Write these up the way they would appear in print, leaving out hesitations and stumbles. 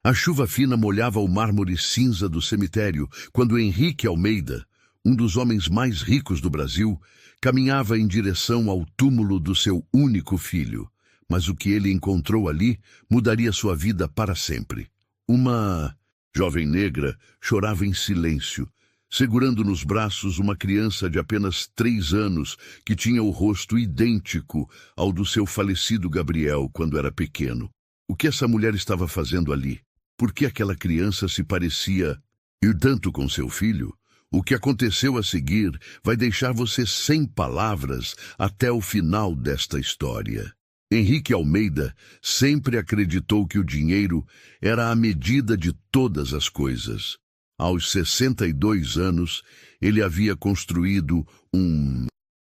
A chuva fina molhava o mármore cinza do cemitério quando Henrique Almeida, um dos homens mais ricos do Brasil, caminhava em direção ao túmulo do seu único filho. Mas o que ele encontrou ali mudaria sua vida para sempre. Uma jovem negra chorava em silêncio, segurando nos braços uma criança de apenas 3 anos que tinha o rosto idêntico ao do seu falecido Gabriel quando era pequeno. O que essa mulher estava fazendo ali? Por que aquela criança se parecia ir tanto com seu filho? O que aconteceu a seguir vai deixar você sem palavras até o final desta história. Henrique Almeida sempre acreditou que o dinheiro era a medida de todas as coisas. Aos 62 anos, ele havia construído um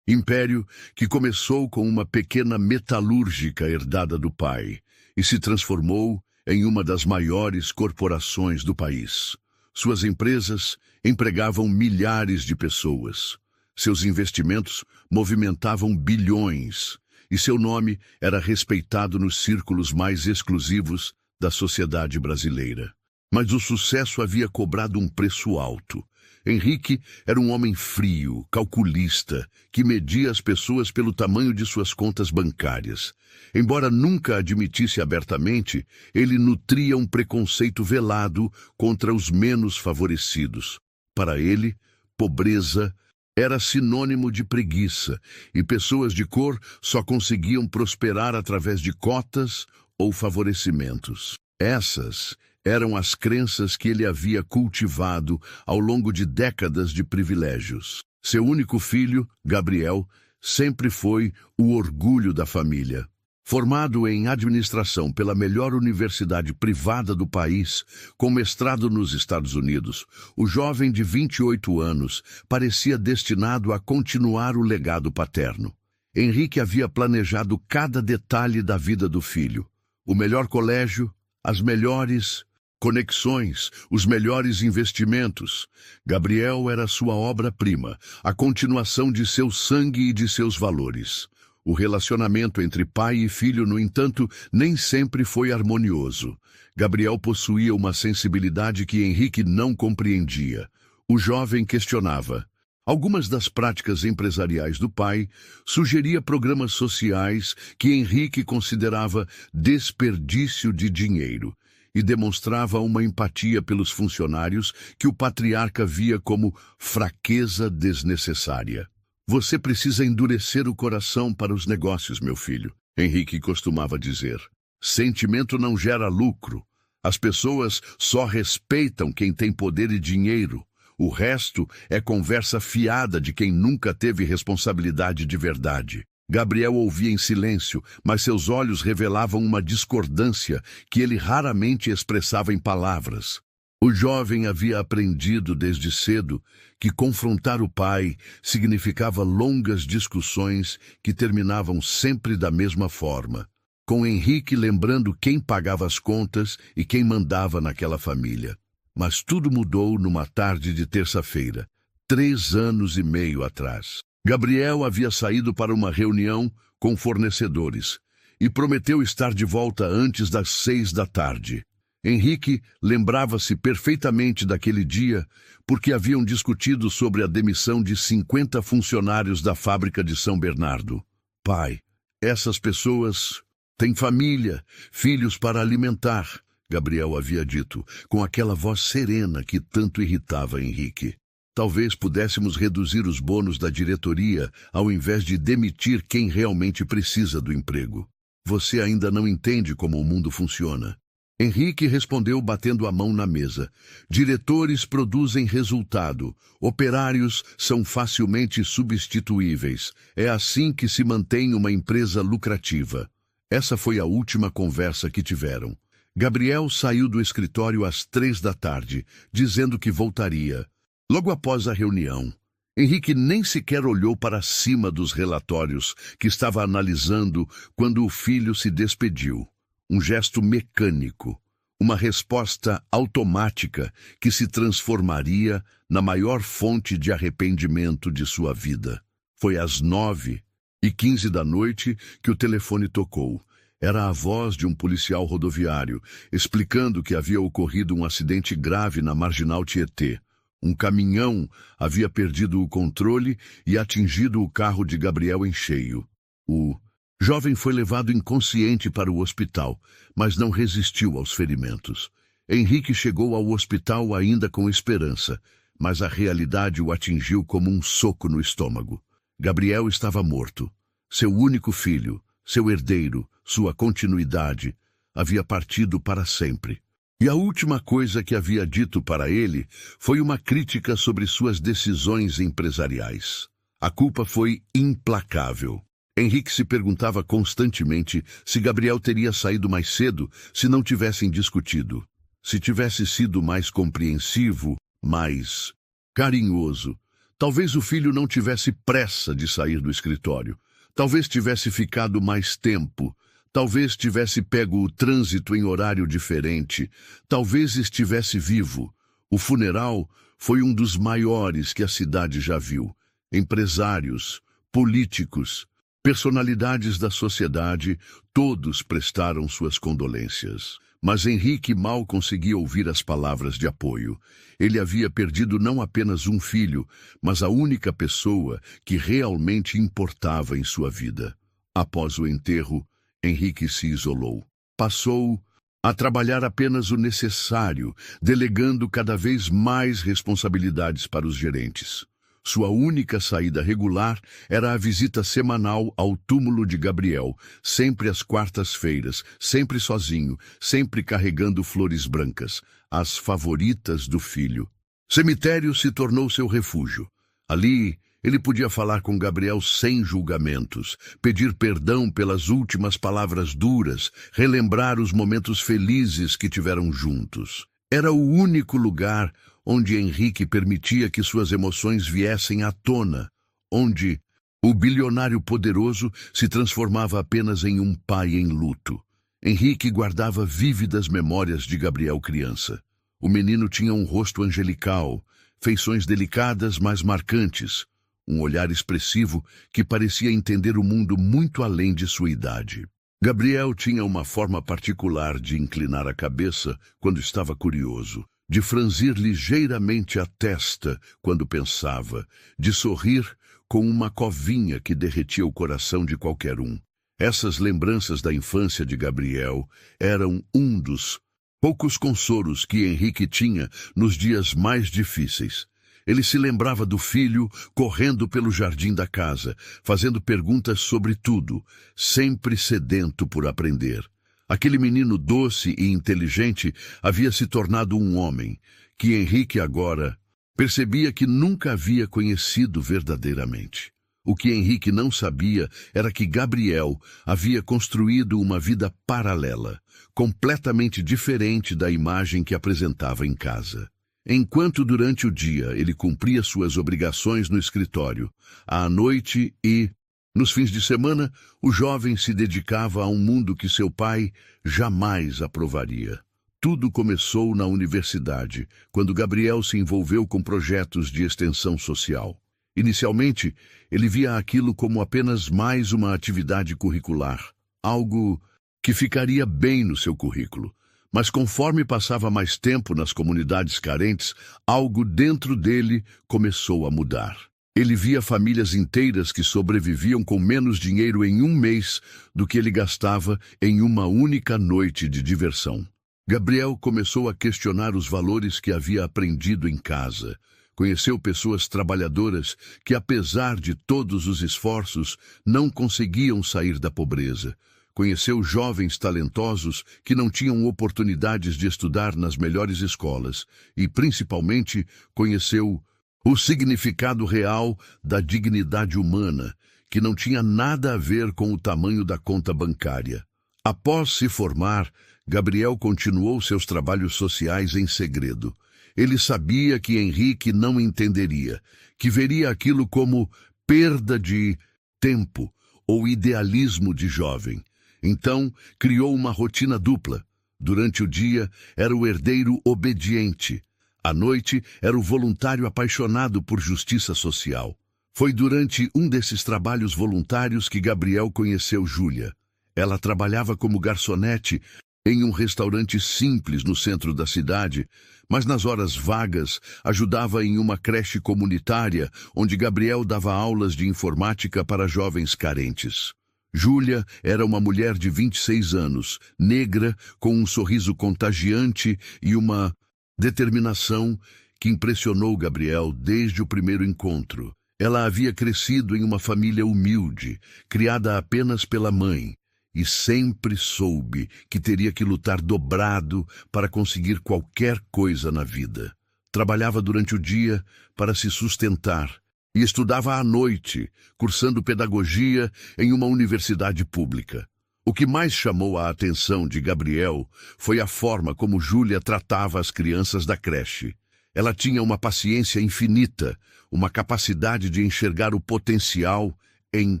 império que começou com uma pequena metalúrgica herdada do pai e se transformou em uma das maiores corporações do país. Suas empresas empregavam milhares de pessoas. Seus investimentos movimentavam bilhões. E seu nome era respeitado nos círculos mais exclusivos da sociedade brasileira. Mas o sucesso havia cobrado um preço alto. Henrique era um homem frio, calculista, que media as pessoas pelo tamanho de suas contas bancárias. Embora nunca admitisse abertamente, ele nutria um preconceito velado contra os menos favorecidos. Para ele, pobreza era sinônimo de preguiça, e pessoas de cor só conseguiam prosperar através de cotas ou favorecimentos. Essas eram as crenças que ele havia cultivado ao longo de décadas de privilégios. Seu único filho, Gabriel, sempre foi o orgulho da família. Formado em administração pela melhor universidade privada do país, com mestrado nos Estados Unidos, o jovem de 28 anos parecia destinado a continuar o legado paterno. Henrique havia planejado cada detalhe da vida do filho: o melhor colégio, as melhores conexões, os melhores investimentos. Gabriel era sua obra-prima, a continuação de seu sangue e de seus valores. O relacionamento entre pai e filho, no entanto, nem sempre foi harmonioso. Gabriel possuía uma sensibilidade que Henrique não compreendia. O jovem questionava. Algumas das práticas empresariais do pai sugeria programas sociais que Henrique considerava desperdício de dinheiro e demonstrava uma empatia pelos funcionários que o patriarca via como fraqueza desnecessária. Você precisa endurecer o coração para os negócios, meu filho, Henrique costumava dizer. Sentimento não gera lucro. As pessoas só respeitam quem tem poder e dinheiro. O resto é conversa fiada de quem nunca teve responsabilidade de verdade. Gabriel ouvia em silêncio, mas seus olhos revelavam uma discordância que ele raramente expressava em palavras. O jovem havia aprendido desde cedo que confrontar o pai significava longas discussões que terminavam sempre da mesma forma, com Henrique lembrando quem pagava as contas e quem mandava naquela família. Mas tudo mudou numa tarde de terça-feira, 3 anos e meio atrás. Gabriel havia saído para uma reunião com fornecedores e prometeu estar de volta antes das 6 da tarde. Henrique lembrava-se perfeitamente daquele dia porque haviam discutido sobre a demissão de 50 funcionários da fábrica de São Bernardo. Pai, essas pessoas têm família, filhos para alimentar, Gabriel havia dito, com aquela voz serena que tanto irritava Henrique. Talvez pudéssemos reduzir os bônus da diretoria ao invés de demitir quem realmente precisa do emprego. Você ainda não entende como o mundo funciona. Henrique respondeu batendo a mão na mesa. Diretores produzem resultado. Operários são facilmente substituíveis. É assim que se mantém uma empresa lucrativa. Essa foi a última conversa que tiveram. Gabriel saiu do escritório às 3 da tarde, dizendo que voltaria. Logo após a reunião, Henrique nem sequer olhou para cima dos relatórios que estava analisando quando o filho se despediu. Um gesto mecânico, uma resposta automática que se transformaria na maior fonte de arrependimento de sua vida. Foi às 9h15 da noite que o telefone tocou. Era a voz de um policial rodoviário, explicando que havia ocorrido um acidente grave na Marginal Tietê. Um caminhão havia perdido o controle e atingido o carro de Gabriel em cheio. O jovem foi levado inconsciente para o hospital, mas não resistiu aos ferimentos. Henrique chegou ao hospital ainda com esperança, mas a realidade o atingiu como um soco no estômago. Gabriel estava morto. Seu único filho, seu herdeiro, sua continuidade, havia partido para sempre. E a última coisa que havia dito para ele foi uma crítica sobre suas decisões empresariais. A culpa foi implacável. Henrique se perguntava constantemente se Gabriel teria saído mais cedo se não tivessem discutido. Se tivesse sido mais compreensivo, mais carinhoso. Talvez o filho não tivesse pressa de sair do escritório. Talvez tivesse ficado mais tempo. Talvez tivesse pego o trânsito em horário diferente. Talvez estivesse vivo. O funeral foi um dos maiores que a cidade já viu. Empresários, políticos, personalidades da sociedade, todos prestaram suas condolências. Mas Henrique mal conseguia ouvir as palavras de apoio. Ele havia perdido não apenas um filho, mas a única pessoa que realmente importava em sua vida. Após o enterro, Henrique se isolou. Passou a trabalhar apenas o necessário, delegando cada vez mais responsabilidades para os gerentes. Sua única saída regular era a visita semanal ao túmulo de Gabriel, sempre às quartas-feiras, sempre sozinho, sempre carregando flores brancas, as favoritas do filho. Cemitério se tornou seu refúgio. Ali, ele podia falar com Gabriel sem julgamentos, pedir perdão pelas últimas palavras duras, relembrar os momentos felizes que tiveram juntos. Era o único lugar onde Henrique permitia que suas emoções viessem à tona, onde o bilionário poderoso se transformava apenas em um pai em luto. Henrique guardava vívidas memórias de Gabriel criança. O menino tinha um rosto angelical, feições delicadas, mas marcantes, um olhar expressivo que parecia entender o mundo muito além de sua idade. Gabriel tinha uma forma particular de inclinar a cabeça quando estava curioso, de franzir ligeiramente a testa quando pensava, de sorrir com uma covinha que derretia o coração de qualquer um. Essas lembranças da infância de Gabriel eram um dos poucos consolos que Henrique tinha nos dias mais difíceis. Ele se lembrava do filho correndo pelo jardim da casa, fazendo perguntas sobre tudo, sempre sedento por aprender. Aquele menino doce e inteligente havia se tornado um homem, que Henrique agora percebia que nunca havia conhecido verdadeiramente. O que Henrique não sabia era que Gabriel havia construído uma vida paralela, completamente diferente da imagem que apresentava em casa. Enquanto durante o dia ele cumpria suas obrigações no escritório, à noite e nos fins de semana, o jovem se dedicava a um mundo que seu pai jamais aprovaria. Tudo começou na universidade, quando Gabriel se envolveu com projetos de extensão social. Inicialmente, ele via aquilo como apenas mais uma atividade curricular, algo que ficaria bem no seu currículo. Mas conforme passava mais tempo nas comunidades carentes, algo dentro dele começou a mudar. Ele via famílias inteiras que sobreviviam com menos dinheiro em um mês do que ele gastava em uma única noite de diversão. Gabriel começou a questionar os valores que havia aprendido em casa. Conheceu pessoas trabalhadoras que, apesar de todos os esforços, não conseguiam sair da pobreza. Conheceu jovens talentosos que não tinham oportunidades de estudar nas melhores escolas e, principalmente, conheceu o significado real da dignidade humana, que não tinha nada a ver com o tamanho da conta bancária. Após se formar, Gabriel continuou seus trabalhos sociais em segredo. Ele sabia que Henrique não entenderia, que veria aquilo como perda de tempo ou idealismo de jovem. Então, criou uma rotina dupla. Durante o dia, era o herdeiro obediente. À noite, era o voluntário apaixonado por justiça social. Foi durante um desses trabalhos voluntários que Gabriel conheceu Júlia. Ela trabalhava como garçonete em um restaurante simples no centro da cidade, mas nas horas vagas ajudava em uma creche comunitária onde Gabriel dava aulas de informática para jovens carentes. Júlia era uma mulher de 26 anos, negra, com um sorriso contagiante e uma determinação que impressionou Gabriel desde o primeiro encontro. Ela havia crescido em uma família humilde, criada apenas pela mãe, e sempre soube que teria que lutar dobrado para conseguir qualquer coisa na vida. Trabalhava durante o dia para se sustentar e estudava à noite, cursando pedagogia em uma universidade pública. O que mais chamou a atenção de Gabriel foi a forma como Júlia tratava as crianças da creche. Ela tinha uma paciência infinita, uma capacidade de enxergar o potencial em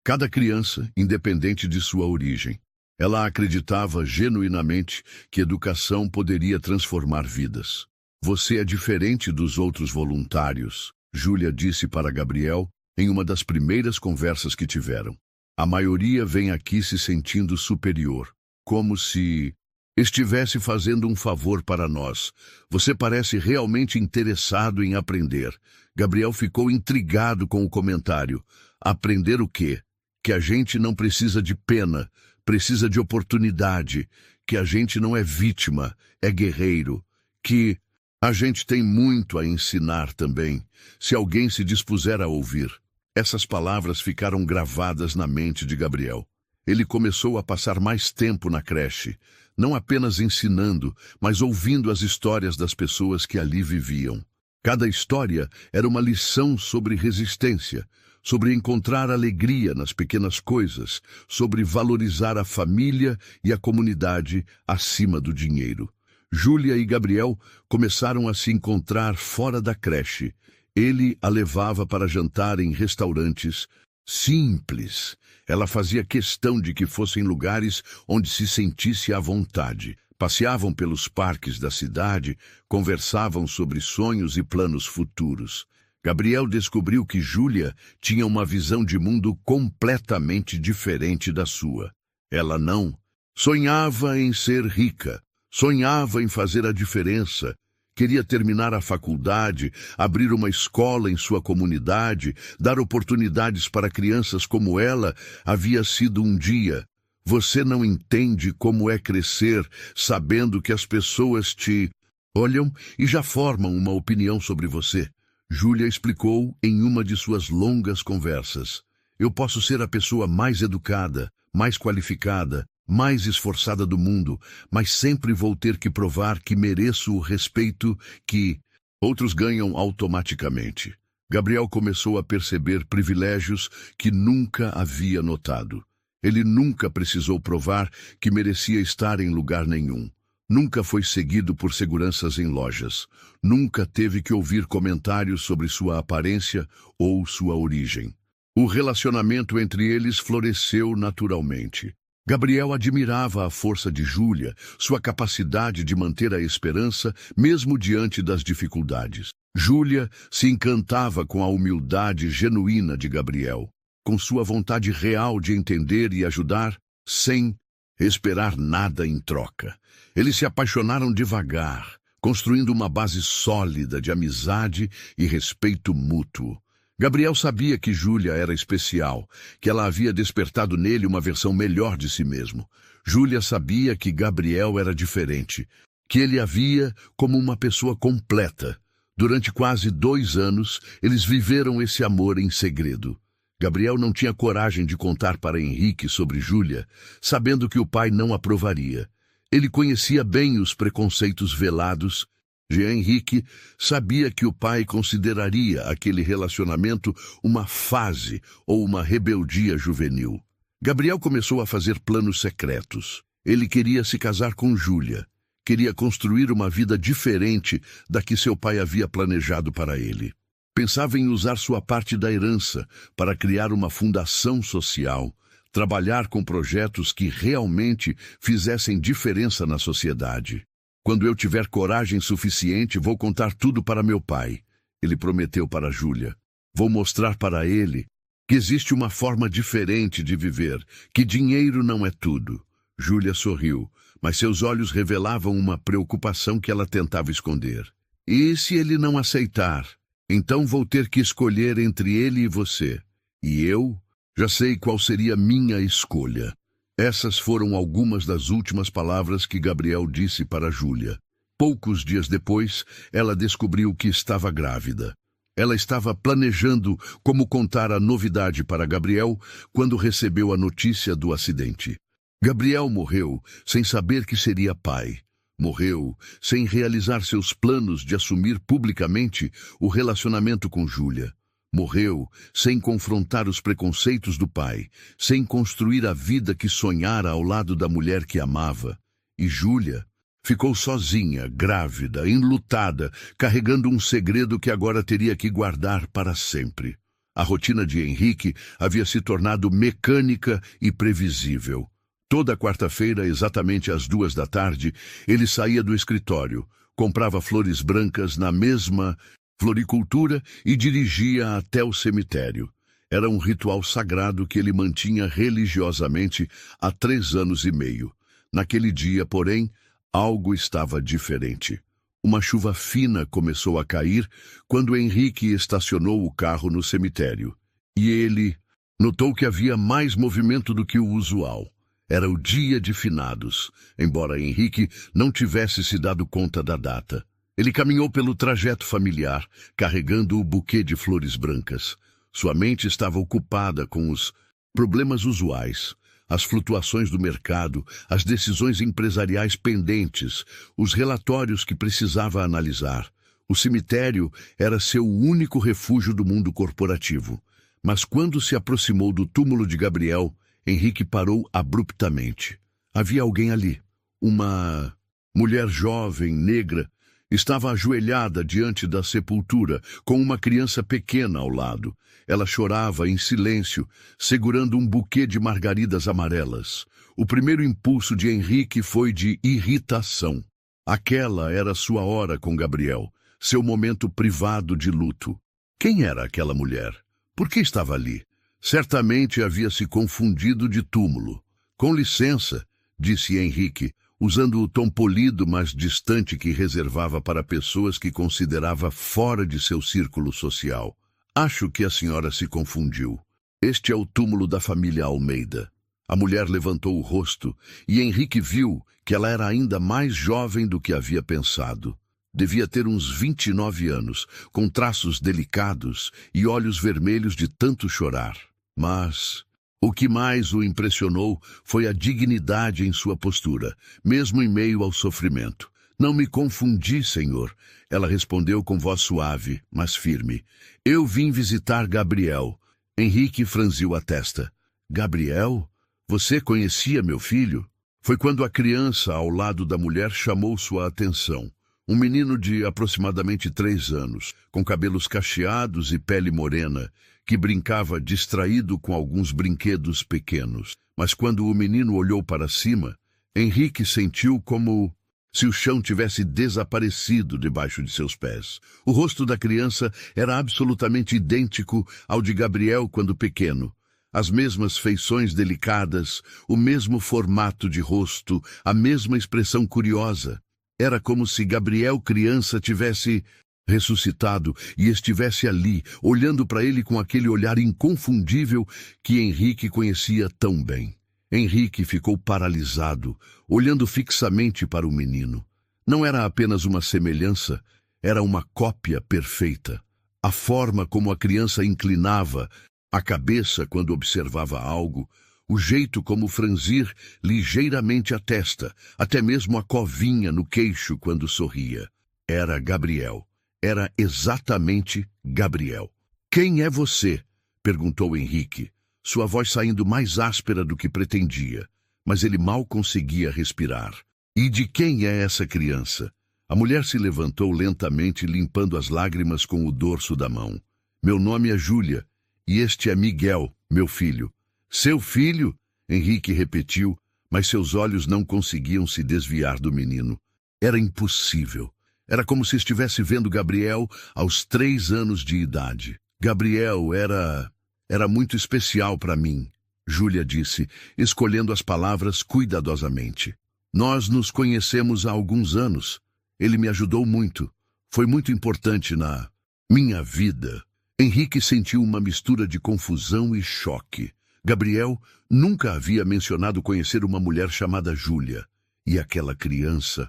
cada criança, independente de sua origem. Ela acreditava genuinamente que educação poderia transformar vidas. Você é diferente dos outros voluntários, Júlia disse para Gabriel em uma das primeiras conversas que tiveram. A maioria vem aqui se sentindo superior, como se estivesse fazendo um favor para nós. Você parece realmente interessado em aprender. Gabriel ficou intrigado com o comentário. Aprender o quê? Que a gente não precisa de pena, precisa de oportunidade, que a gente não é vítima, é guerreiro, que a gente tem muito a ensinar também, se alguém se dispuser a ouvir. Essas palavras ficaram gravadas na mente de Gabriel. Ele começou a passar mais tempo na creche, não apenas ensinando, mas ouvindo as histórias das pessoas que ali viviam. Cada história era uma lição sobre resistência, sobre encontrar alegria nas pequenas coisas, sobre valorizar a família e a comunidade acima do dinheiro. Júlia e Gabriel começaram a se encontrar fora da creche. Ele a levava para jantar em restaurantes simples. Ela fazia questão de que fossem lugares onde se sentisse à vontade. Passeavam pelos parques da cidade, conversavam sobre sonhos e planos futuros. Gabriel descobriu que Júlia tinha uma visão de mundo completamente diferente da sua. Ela não sonhava em ser rica, sonhava em fazer a diferença, queria terminar a faculdade, abrir uma escola em sua comunidade, dar oportunidades para crianças como ela havia sido um dia. Você não entende como é crescer sabendo que as pessoas te olham e já formam uma opinião sobre você. Júlia explicou em uma de suas longas conversas. Eu posso ser a pessoa mais educada, mais qualificada, mais esforçada do mundo, mas sempre vou ter que provar que mereço o respeito que outros ganham automaticamente. Gabriel começou a perceber privilégios que nunca havia notado. Ele nunca precisou provar que merecia estar em lugar nenhum. Nunca foi seguido por seguranças em lojas. Nunca teve que ouvir comentários sobre sua aparência ou sua origem. O relacionamento entre eles floresceu naturalmente. Gabriel admirava a força de Júlia, sua capacidade de manter a esperança mesmo diante das dificuldades. Júlia se encantava com a humildade genuína de Gabriel, com sua vontade real de entender e ajudar, sem esperar nada em troca. Eles se apaixonaram devagar, construindo uma base sólida de amizade e respeito mútuo. Gabriel sabia que Júlia era especial, que ela havia despertado nele uma versão melhor de si mesmo. Júlia sabia que Gabriel era diferente, que ele a via como uma pessoa completa. Durante quase 2 anos, eles viveram esse amor em segredo. Gabriel não tinha coragem de contar para Henrique sobre Júlia, sabendo que o pai não aprovaria. Ele conhecia bem os preconceitos velados. Henrique sabia que o pai consideraria aquele relacionamento uma fase ou uma rebeldia juvenil. Gabriel começou a fazer planos secretos. Ele queria se casar com Júlia. Queria construir uma vida diferente da que seu pai havia planejado para ele. Pensava em usar sua parte da herança para criar uma fundação social, trabalhar com projetos que realmente fizessem diferença na sociedade. Quando eu tiver coragem suficiente, vou contar tudo para meu pai, ele prometeu para Júlia. Vou mostrar para ele que existe uma forma diferente de viver, que dinheiro não é tudo. Júlia sorriu, mas seus olhos revelavam uma preocupação que ela tentava esconder. E se ele não aceitar? Então vou ter que escolher entre ele e você. E eu já sei qual seria minha escolha. Essas foram algumas das últimas palavras que Gabriel disse para Júlia. Poucos dias depois, ela descobriu que estava grávida. Ela estava planejando como contar a novidade para Gabriel quando recebeu a notícia do acidente. Gabriel morreu sem saber que seria pai. Morreu sem realizar seus planos de assumir publicamente o relacionamento com Júlia. Morreu sem confrontar os preconceitos do pai, sem construir a vida que sonhara ao lado da mulher que amava. E Júlia ficou sozinha, grávida, enlutada, carregando um segredo que agora teria que guardar para sempre. A rotina de Henrique havia se tornado mecânica e previsível. Toda quarta-feira, exatamente às 14h, ele saía do escritório, comprava flores brancas na mesma floricultura e dirigia até o cemitério. Era um ritual sagrado que ele mantinha religiosamente há 3 anos e meio. Naquele dia, porém, algo estava diferente. Uma chuva fina começou a cair quando Henrique estacionou o carro no cemitério. E ele notou que havia mais movimento do que o usual. Era o dia de finados, embora Henrique não tivesse se dado conta da data. Ele caminhou pelo trajeto familiar, carregando o buquê de flores brancas. Sua mente estava ocupada com os problemas usuais, as flutuações do mercado, as decisões empresariais pendentes, os relatórios que precisava analisar. O cemitério era seu único refúgio do mundo corporativo. Mas quando se aproximou do túmulo de Gabriel, Henrique parou abruptamente. Havia alguém ali. Uma mulher jovem, negra, estava ajoelhada diante da sepultura, com uma criança pequena ao lado. Ela chorava em silêncio, segurando um buquê de margaridas amarelas. O primeiro impulso de Henrique foi de irritação. Aquela era sua hora com Gabriel, seu momento privado de luto. Quem era aquela mulher? Por que estava ali? Certamente havia se confundido de túmulo. Com licença, disse Henrique, usando o tom polido, mas distante que reservava para pessoas que considerava fora de seu círculo social. Acho que a senhora se confundiu. Este é o túmulo da família Almeida. A mulher levantou o rosto e Henrique viu que ela era ainda mais jovem do que havia pensado. Devia ter uns 29 anos, com traços delicados e olhos vermelhos de tanto chorar. Mas o que mais o impressionou foi a dignidade em sua postura, mesmo em meio ao sofrimento. Não me confundi, senhor, ela respondeu com voz suave, mas firme. Eu vim visitar Gabriel. Henrique franziu a testa. Gabriel? Você conhecia meu filho? Foi quando a criança ao lado da mulher chamou sua atenção. Um menino de aproximadamente 3 anos, com cabelos cacheados e pele morena, que brincava distraído com alguns brinquedos pequenos. Mas quando o menino olhou para cima, Henrique sentiu como se o chão tivesse desaparecido debaixo de seus pés. O rosto da criança era absolutamente idêntico ao de Gabriel quando pequeno. As mesmas feições delicadas, o mesmo formato de rosto, a mesma expressão curiosa. Era como se Gabriel, criança, tivesse ressuscitado e estivesse ali, olhando para ele com aquele olhar inconfundível que Henrique conhecia tão bem. Henrique ficou paralisado, olhando fixamente para o menino. Não era apenas uma semelhança, era uma cópia perfeita. A forma como a criança inclinava a cabeça quando observava algo, o jeito como franzir ligeiramente a testa, até mesmo a covinha no queixo quando sorria. Era Gabriel. Era exatamente Gabriel. Quem é você? Perguntou Henrique, sua voz saindo mais áspera do que pretendia, mas ele mal conseguia respirar. E de quem é essa criança? A mulher se levantou lentamente, limpando as lágrimas com o dorso da mão. Meu nome é Júlia, e este é Miguel, meu filho. Seu filho? Henrique repetiu, mas seus olhos não conseguiam se desviar do menino. Era impossível. Era como se estivesse vendo Gabriel aos 3 anos de idade. Gabriel era... Era muito especial para mim, Júlia disse, escolhendo as palavras cuidadosamente. Nós nos conhecemos há alguns anos. Ele me ajudou muito. Foi muito importante na minha vida. Henrique sentiu uma mistura de confusão e choque. Gabriel nunca havia mencionado conhecer uma mulher chamada Júlia. E aquela criança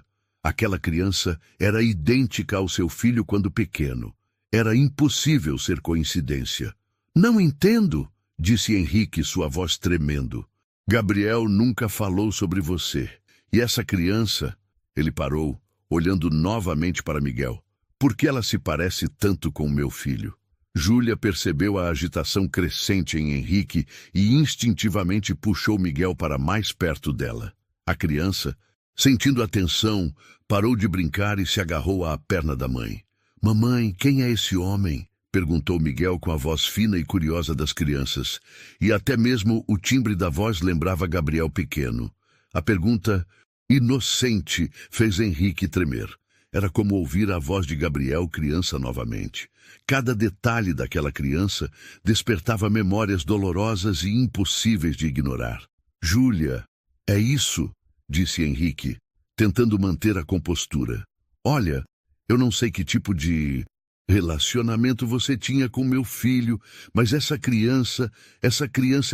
era idêntica ao seu filho quando pequeno. Era impossível ser coincidência. Não entendo, disse Henrique, sua voz tremendo. Gabriel nunca falou sobre você. E essa criança... Ele parou, olhando novamente para Miguel. Por que ela se parece tanto com meu filho? Júlia percebeu a agitação crescente em Henrique e instintivamente puxou Miguel para mais perto dela. A criança, sentindo a tensão, parou de brincar e se agarrou à perna da mãe. Mamãe, quem é esse homem? Perguntou Miguel com a voz fina e curiosa das crianças. E até mesmo o timbre da voz lembrava Gabriel pequeno. A pergunta inocente fez Henrique tremer. Era como ouvir a voz de Gabriel criança novamente. Cada detalhe daquela criança despertava memórias dolorosas e impossíveis de ignorar. Júlia, é isso, disse Henrique, tentando manter a compostura. Olha, eu não sei que tipo de relacionamento você tinha com meu filho, mas essa criança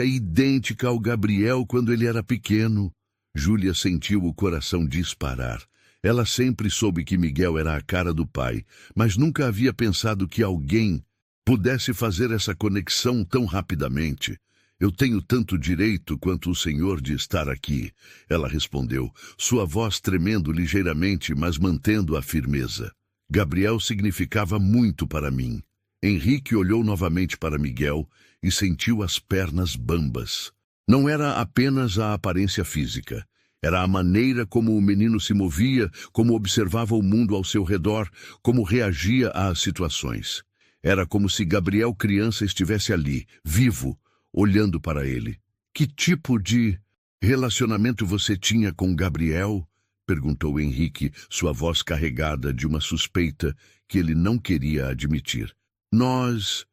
é idêntica ao Gabriel quando ele era pequeno. Júlia sentiu o coração disparar. Ela sempre soube que Miguel era a cara do pai, mas nunca havia pensado que alguém pudesse fazer essa conexão tão rapidamente. Eu tenho tanto direito quanto o senhor de estar aqui, ela respondeu, sua voz tremendo ligeiramente, mas mantendo a firmeza. Gabriel significava muito para mim. Henrique olhou novamente para Miguel e sentiu as pernas bambas. Não era apenas a aparência física. Era a maneira como o menino se movia, como observava o mundo ao seu redor, como reagia às situações. Era como se Gabriel criança estivesse ali, vivo, olhando para ele. Que tipo de relacionamento você tinha com Gabriel? Perguntou Henrique, sua voz carregada de uma suspeita que ele não queria admitir. Nós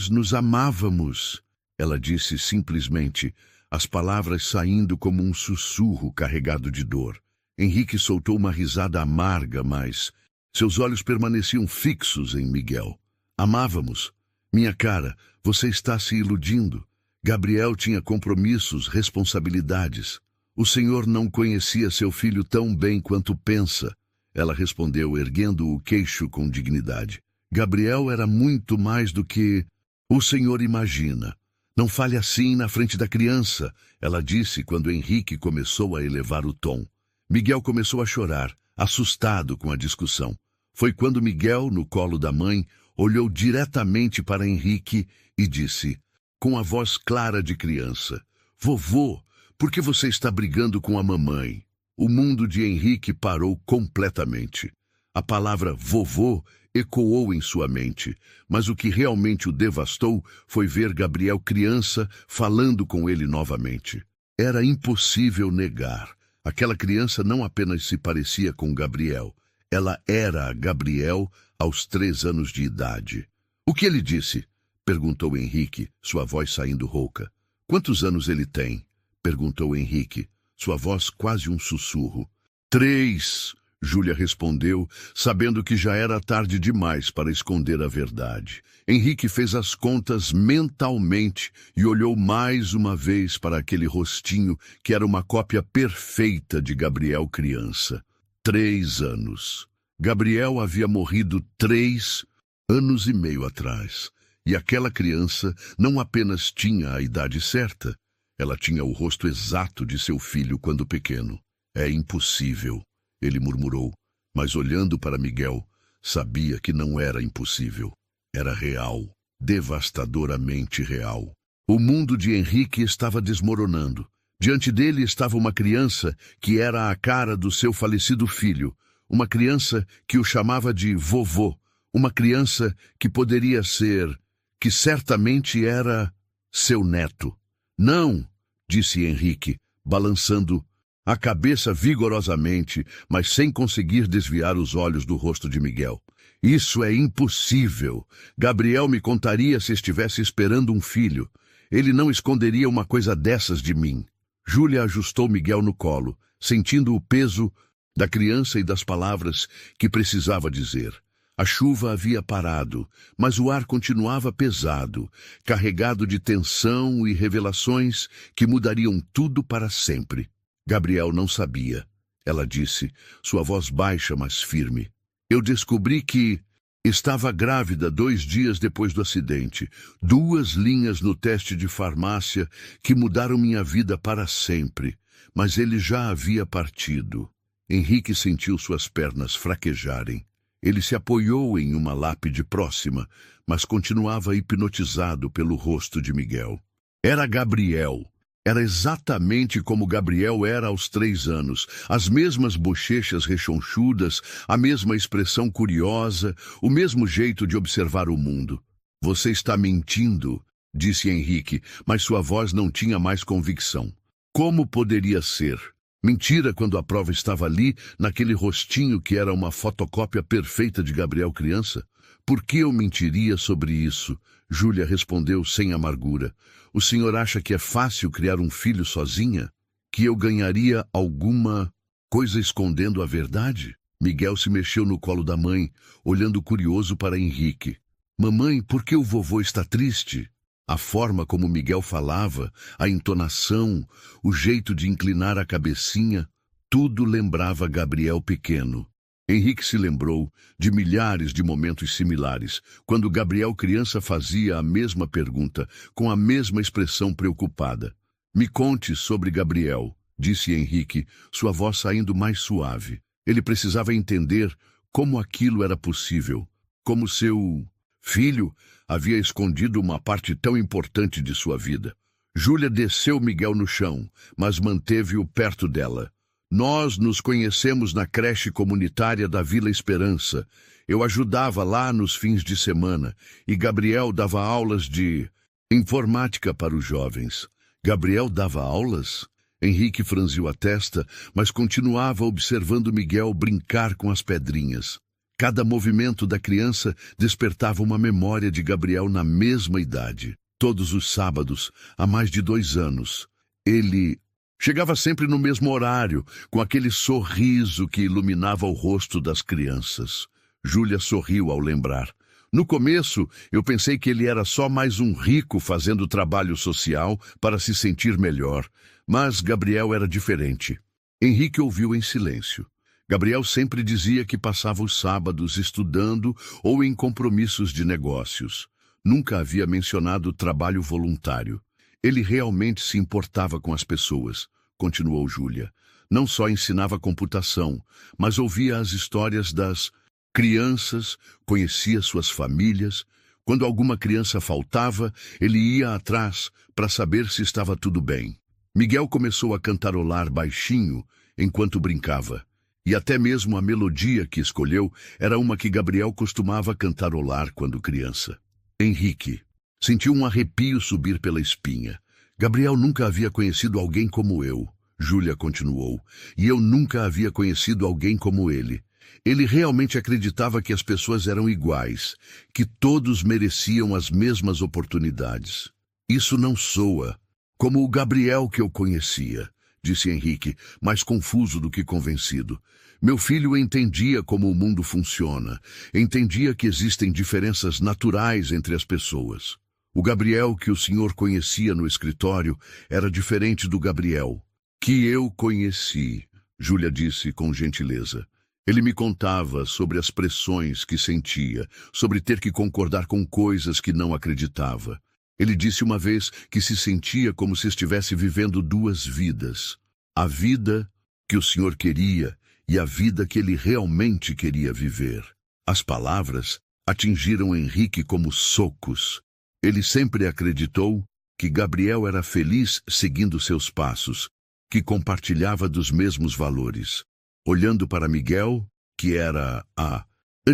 nos amávamos, ela disse simplesmente, as palavras saindo como um sussurro carregado de dor. Henrique soltou uma risada amarga, mas seus olhos permaneciam fixos em Miguel. Amávamos. Minha cara, você está se iludindo. Gabriel tinha compromissos, responsabilidades. O senhor não conhecia seu filho tão bem quanto pensa, ela respondeu, erguendo o queixo com dignidade. Gabriel era muito mais do que o senhor imagina. Não fale assim na frente da criança, ela disse quando Henrique começou a elevar o tom. Miguel começou a chorar, assustado com a discussão. Foi quando Miguel, no colo da mãe, olhou diretamente para Henrique e disse, com a voz clara de criança, Vovô, por que você está brigando com a mamãe? O mundo de Henrique parou completamente. A palavra vovô ecoou em sua mente, mas o que realmente o devastou foi ver Gabriel criança falando com ele novamente. Era impossível negar. Aquela criança não apenas se parecia com Gabriel, ela era Gabriel aos 3 anos de idade. O que ele disse? Perguntou Henrique, sua voz saindo rouca. Quantos anos ele tem? Perguntou Henrique, sua voz quase um sussurro. 3, Júlia respondeu, sabendo que já era tarde demais para esconder a verdade. Henrique fez as contas mentalmente e olhou mais uma vez para aquele rostinho que era uma cópia perfeita de Gabriel criança. 3 anos. Gabriel havia morrido 3 anos e meio atrás. E aquela criança não apenas tinha a idade certa, ela tinha o rosto exato de seu filho quando pequeno. É impossível, ele murmurou, mas olhando para Miguel, sabia que não era impossível. Era real, devastadoramente real. O mundo de Henrique estava desmoronando. Diante dele estava uma criança que era a cara do seu falecido filho, uma criança que o chamava de vovô, uma criança que poderia ser, que certamente era seu neto. Não, disse Henrique, balançando a cabeça vigorosamente, mas sem conseguir desviar os olhos do rosto de Miguel. Isso é impossível. Gabriel me contaria se estivesse esperando um filho. Ele não esconderia uma coisa dessas de mim. Júlia ajustou Miguel no colo, sentindo o peso da criança e das palavras que precisava dizer. A chuva havia parado, mas o ar continuava pesado, carregado de tensão e revelações que mudariam tudo para sempre. Gabriel não sabia. Ela disse, sua voz baixa, mas firme. Eu descobri que estava grávida 2 dias depois do acidente. 2 linhas no teste de farmácia que mudaram minha vida para sempre. Mas ele já havia partido. Henrique sentiu suas pernas fraquejarem. Ele se apoiou em uma lápide próxima, mas continuava hipnotizado pelo rosto de Miguel. Era Gabriel. Era exatamente como Gabriel era aos 3 anos. As mesmas bochechas rechonchudas, a mesma expressão curiosa, o mesmo jeito de observar o mundo. Você está mentindo, disse Henrique, mas sua voz não tinha mais convicção. Como poderia ser? Mentira quando a prova estava ali, naquele rostinho que era uma fotocópia perfeita de Gabriel criança? Por que eu mentiria sobre isso? Júlia respondeu sem amargura. O senhor acha que é fácil criar um filho sozinha? Que eu ganharia alguma coisa escondendo a verdade? Miguel se mexeu no colo da mãe, olhando curioso para Henrique. Mamãe, por que o vovô está triste? A forma como Miguel falava, a entonação, o jeito de inclinar a cabecinha, tudo lembrava Gabriel pequeno. Henrique se lembrou de milhares de momentos similares, quando Gabriel criança fazia a mesma pergunta, com a mesma expressão preocupada. Me conte sobre Gabriel, disse Henrique, sua voz saindo mais suave. Ele precisava entender como aquilo era possível, como seu filho havia escondido uma parte tão importante de sua vida. Júlia desceu Miguel no chão, mas manteve-o perto dela. Nós nos conhecemos na creche comunitária da Vila Esperança. Eu ajudava lá nos fins de semana e Gabriel dava aulas de informática para os jovens. Gabriel dava aulas? Henrique franziu a testa, mas continuava observando Miguel brincar com as pedrinhas. Cada movimento da criança despertava uma memória de Gabriel na mesma idade. Todos os sábados, há mais de 2 anos, ele chegava sempre no mesmo horário, com aquele sorriso que iluminava o rosto das crianças. Júlia sorriu ao lembrar. No começo, eu pensei que ele era só mais um rico fazendo trabalho social para se sentir melhor. Mas Gabriel era diferente. Henrique ouviu em silêncio. Gabriel sempre dizia que passava os sábados estudando ou em compromissos de negócios. Nunca havia mencionado trabalho voluntário. Ele realmente se importava com as pessoas, continuou Júlia. Não só ensinava computação, mas ouvia as histórias das crianças, conhecia suas famílias. Quando alguma criança faltava, ele ia atrás para saber se estava tudo bem. Miguel começou a cantarolar baixinho enquanto brincava. E até mesmo a melodia que escolheu era uma que Gabriel costumava cantarolar quando criança. Henrique sentiu um arrepio subir pela espinha. Gabriel nunca havia conhecido alguém como eu, Júlia continuou, e eu nunca havia conhecido alguém como ele. Ele realmente acreditava que as pessoas eram iguais, que todos mereciam as mesmas oportunidades. Isso não soa como o Gabriel que eu conhecia, disse Henrique, mais confuso do que convencido. Meu filho entendia como o mundo funciona, entendia que existem diferenças naturais entre as pessoas. O Gabriel que o senhor conhecia no escritório era diferente do Gabriel que eu conheci, Júlia disse com gentileza. Ele me contava sobre as pressões que sentia, sobre ter que concordar com coisas que não acreditava. Ele disse uma vez que se sentia como se estivesse vivendo 2 vidas. A vida que o senhor queria e a vida que ele realmente queria viver. As palavras atingiram Henrique como socos. Ele sempre acreditou que Gabriel era feliz seguindo seus passos, que compartilhava dos mesmos valores. Olhando para Miguel, que era a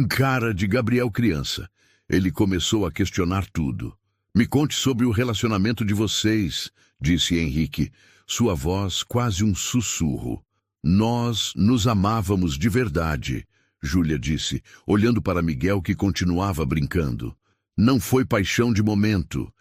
cara de Gabriel criança, ele começou a questionar tudo. Me conte sobre o relacionamento de vocês, disse Henrique, sua voz quase um sussurro. Nós nos amávamos de verdade, Júlia disse, olhando para Miguel, que continuava brincando. Não foi paixão de momento.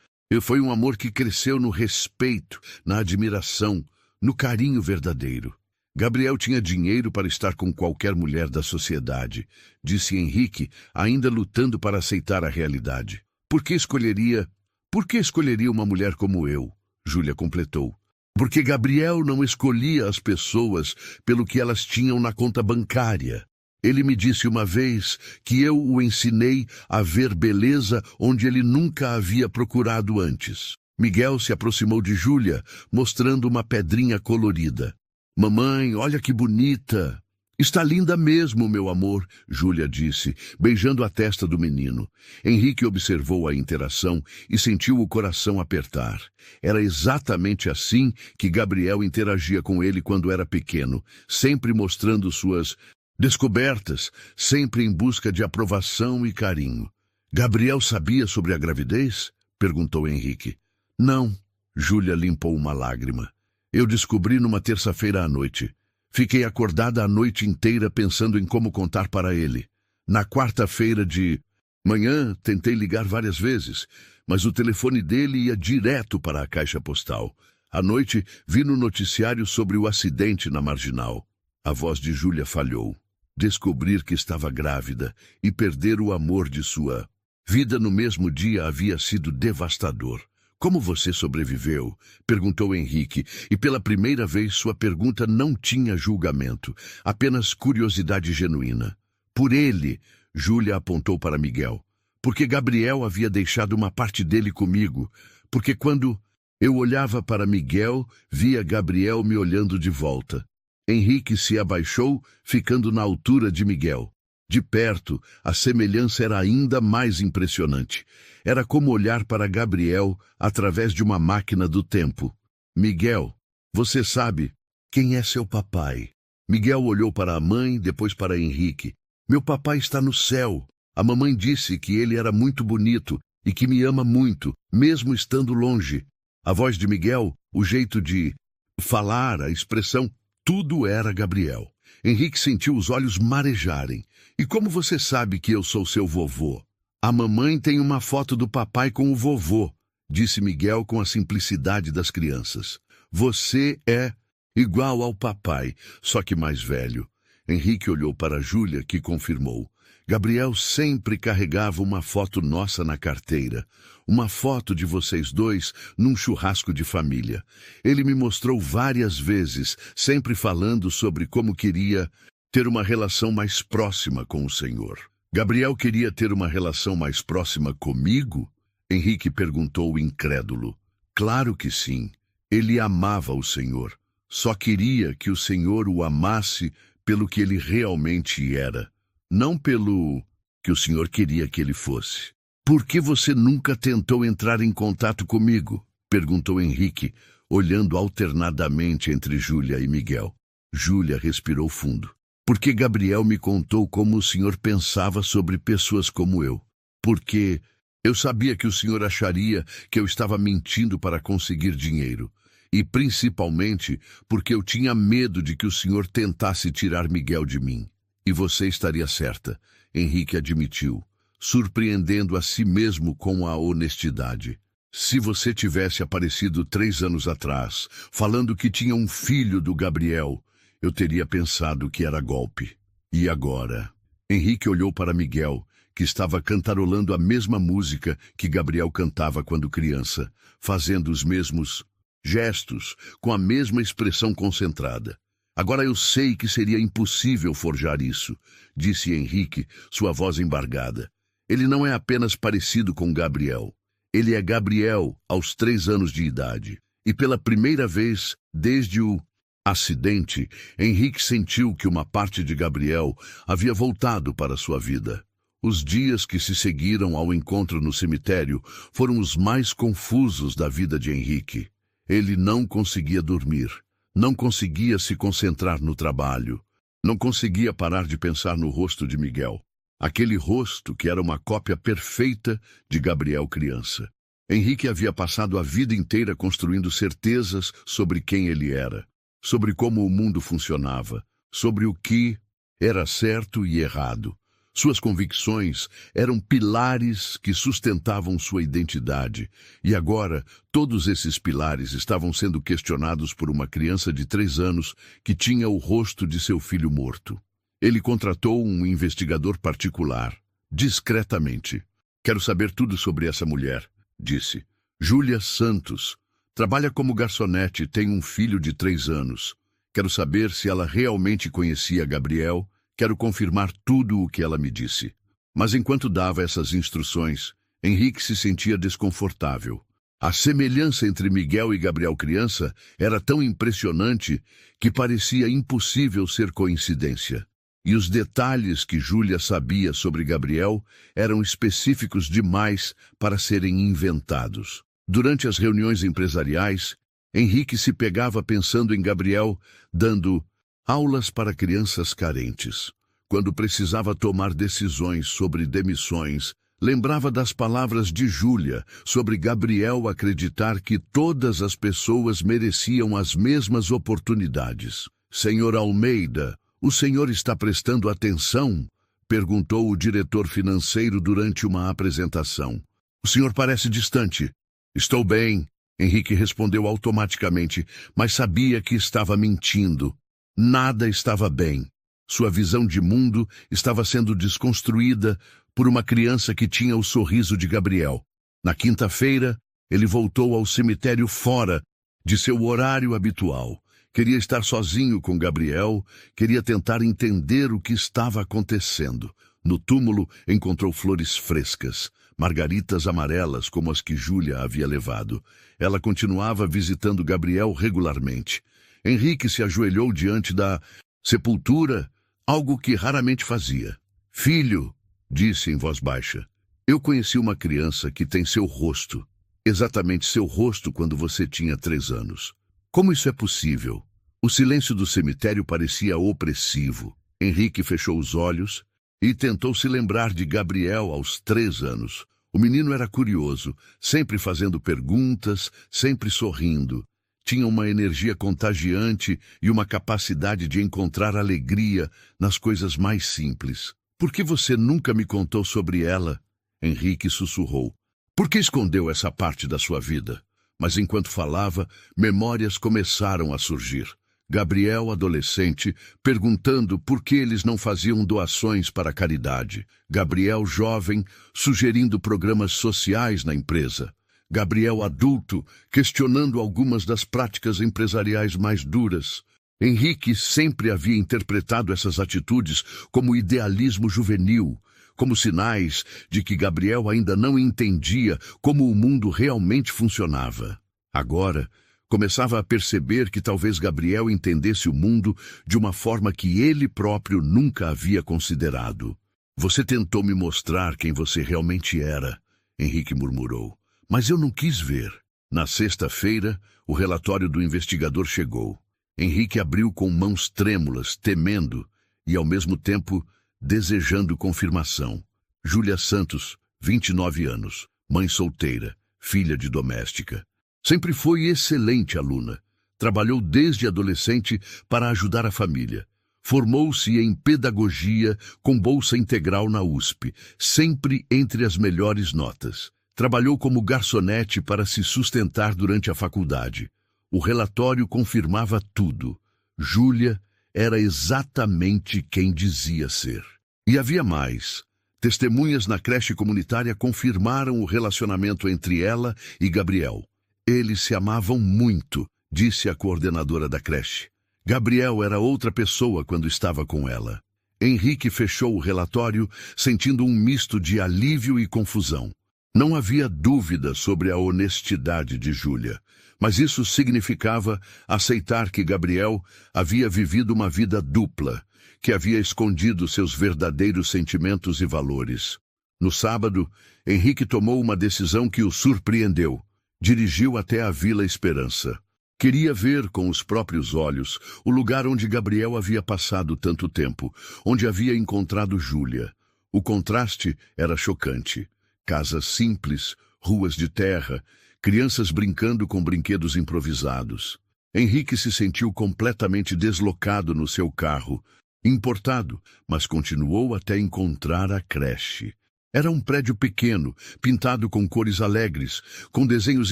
Foi um amor que cresceu no respeito, na admiração, no carinho verdadeiro. Gabriel tinha dinheiro para estar com qualquer mulher da sociedade, disse Henrique, ainda lutando para aceitar a realidade. Por que escolheria uma mulher como eu? Júlia completou. Porque Gabriel não escolhia as pessoas pelo que elas tinham na conta bancária. Ele me disse uma vez que eu o ensinei a ver beleza onde ele nunca havia procurado antes. Miguel se aproximou de Júlia, mostrando uma pedrinha colorida. Mamãe, olha que bonita! Está linda mesmo, meu amor, Júlia disse, beijando a testa do menino. Henrique observou a interação e sentiu o coração apertar. Era exatamente assim que Gabriel interagia com ele quando era pequeno, sempre mostrando suas descobertas, sempre em busca de aprovação e carinho. Gabriel sabia sobre a gravidez? Perguntou Henrique. Não, Júlia limpou uma lágrima. Eu descobri numa terça-feira à noite. Fiquei acordada a noite inteira pensando em como contar para ele. Na quarta-feira de manhã, tentei ligar várias vezes, mas o telefone dele ia direto para a caixa postal. À noite, vi no noticiário sobre o acidente na Marginal. A voz de Júlia falhou. Descobrir que estava grávida e perder o amor de sua vida no mesmo dia havia sido devastador. Como você sobreviveu? Perguntou Henrique, e pela primeira vez sua pergunta não tinha julgamento, apenas curiosidade genuína. Por ele, Júlia apontou para Miguel. Porque Gabriel havia deixado uma parte dele comigo. Porque quando eu olhava para Miguel, via Gabriel me olhando de volta. Henrique se abaixou, ficando na altura de Miguel. De perto, a semelhança era ainda mais impressionante. Era como olhar para Gabriel através de uma máquina do tempo. Miguel, você sabe quem é seu papai? Miguel olhou para a mãe, depois para Henrique. Meu papai está no céu. A mamãe disse que ele era muito bonito e que me ama muito, mesmo estando longe. A voz de Miguel, o jeito de falar, a expressão, tudo era Gabriel. Henrique sentiu os olhos marejarem. E como você sabe que eu sou seu vovô? A mamãe tem uma foto do papai com o vovô, disse Miguel com a simplicidade das crianças. Você é igual ao papai, só que mais velho. Henrique olhou para Júlia, que confirmou. Gabriel sempre carregava uma foto nossa na carteira. Uma foto de vocês dois num churrasco de família. Ele me mostrou várias vezes, sempre falando sobre como queria ter uma relação mais próxima com o Senhor. Gabriel queria ter uma relação mais próxima comigo? Henrique perguntou incrédulo. Claro que sim. Ele amava o Senhor. Só queria que o Senhor o amasse pelo que ele realmente era. Não pelo que o Senhor queria que ele fosse. Por que você nunca tentou entrar em contato comigo? Perguntou Henrique, olhando alternadamente entre Júlia e Miguel. Júlia respirou fundo. Porque Gabriel me contou como o Senhor pensava sobre pessoas como eu. Porque eu sabia que o Senhor acharia que eu estava mentindo para conseguir dinheiro. E principalmente porque eu tinha medo de que o Senhor tentasse tirar Miguel de mim. E você estaria certa, Henrique admitiu, surpreendendo a si mesmo com a honestidade. Se você tivesse aparecido 3 anos atrás, falando que tinha um filho do Gabriel, eu teria pensado que era golpe. E agora? Henrique olhou para Miguel, que estava cantarolando a mesma música que Gabriel cantava quando criança, fazendo os mesmos gestos, com a mesma expressão concentrada. Agora eu sei que seria impossível forjar isso, disse Henrique, sua voz embargada. Ele não é apenas parecido com Gabriel. Ele é Gabriel aos 3 anos de idade. E pela primeira vez, desde o acidente, Henrique sentiu que uma parte de Gabriel havia voltado para sua vida. Os dias que se seguiram ao encontro no cemitério foram os mais confusos da vida de Henrique. Ele não conseguia dormir. Não conseguia se concentrar no trabalho. Não conseguia parar de pensar no rosto de Miguel. Aquele rosto que era uma cópia perfeita de Gabriel criança. Henrique havia passado a vida inteira construindo certezas sobre quem ele era, sobre como o mundo funcionava, sobre o que Era certo e errado. Suas convicções eram pilares que sustentavam sua identidade, e agora todos esses pilares estavam sendo questionados por uma criança de 3 anos que tinha o rosto de seu filho morto. Ele contratou um investigador particular, discretamente. "Quero saber tudo sobre essa mulher", disse. "Júlia Santos. Trabalha como garçonete e tem um filho de 3 anos. Quero saber se ela realmente conhecia Gabriel. Quero confirmar tudo o que ela me disse." Mas enquanto dava essas instruções, Henrique se sentia desconfortável. A semelhança entre Miguel e Gabriel criança era tão impressionante que parecia impossível ser coincidência. E os detalhes que Júlia sabia sobre Gabriel eram específicos demais para serem inventados. Durante as reuniões empresariais, Henrique se pegava pensando em Gabriel dando aulas para crianças carentes. Quando precisava tomar decisões sobre demissões, lembrava das palavras de Júlia sobre Gabriel acreditar que todas as pessoas mereciam as mesmas oportunidades. "Senhor Almeida, o senhor está prestando atenção?" perguntou o diretor financeiro durante uma apresentação. "O senhor parece distante." "Estou bem", Henrique respondeu automaticamente, mas sabia que estava mentindo. Nada estava bem. Sua visão de mundo estava sendo desconstruída por uma criança que tinha o sorriso de Gabriel. Na quinta-feira, ele voltou ao cemitério fora de seu horário habitual. Queria estar sozinho com Gabriel, queria tentar entender o que estava acontecendo. No túmulo, encontrou flores frescas, margaritas amarelas como as que Júlia havia levado. Ela continuava visitando Gabriel regularmente. Henrique se ajoelhou diante da sepultura, algo que raramente fazia. "Filho", disse em voz baixa, "eu conheci uma criança que tem seu rosto, exatamente seu rosto quando você tinha 3 anos. Como isso é possível?" O silêncio do cemitério parecia opressivo. Henrique fechou os olhos e tentou se lembrar de Gabriel aos 3 anos. O menino era curioso, sempre fazendo perguntas, sempre sorrindo. Tinha uma energia contagiante e uma capacidade de encontrar alegria nas coisas mais simples. "Por que você nunca me contou sobre ela?" Henrique sussurrou. "Por que escondeu essa parte da sua vida?" Mas enquanto falava, memórias começaram a surgir. Gabriel, adolescente, perguntando por que eles não faziam doações para a caridade. Gabriel, jovem, sugerindo programas sociais na empresa. Gabriel, adulto, questionando algumas das práticas empresariais mais duras. Henrique sempre havia interpretado essas atitudes como idealismo juvenil, como sinais de que Gabriel ainda não entendia como o mundo realmente funcionava. Agora, começava a perceber que talvez Gabriel entendesse o mundo de uma forma que ele próprio nunca havia considerado. "Você tentou me mostrar quem você realmente era", Henrique murmurou. "Mas eu não quis ver." Na sexta-feira, o relatório do investigador chegou. Henrique abriu com mãos trêmulas, temendo e, ao mesmo tempo, desejando confirmação. Júlia Santos, 29 anos, mãe solteira, filha de doméstica. Sempre foi excelente aluna. Trabalhou desde adolescente para ajudar a família. Formou-se em pedagogia com bolsa integral na USP, sempre entre as melhores notas. Trabalhou como garçonete para se sustentar durante a faculdade. O relatório confirmava tudo. Júlia era exatamente quem dizia ser. E havia mais. Testemunhas na creche comunitária confirmaram o relacionamento entre ela e Gabriel. Eles se amavam muito, disse a coordenadora da creche. Gabriel era outra pessoa quando estava com ela. Henrique fechou o relatório, sentindo um misto de alívio e confusão. Não havia dúvida sobre a honestidade de Júlia, mas isso significava aceitar que Gabriel havia vivido uma vida dupla, que havia escondido seus verdadeiros sentimentos e valores. No sábado, Henrique tomou uma decisão que o surpreendeu. Dirigiu até a Vila Esperança. Queria ver com os próprios olhos o lugar onde Gabriel havia passado tanto tempo, onde havia encontrado Júlia. O contraste era chocante. Casas simples, ruas de terra, crianças brincando com brinquedos improvisados. Henrique se sentiu completamente deslocado no seu carro, Importado, mas continuou até encontrar a creche. Era um prédio pequeno, pintado com cores alegres, com desenhos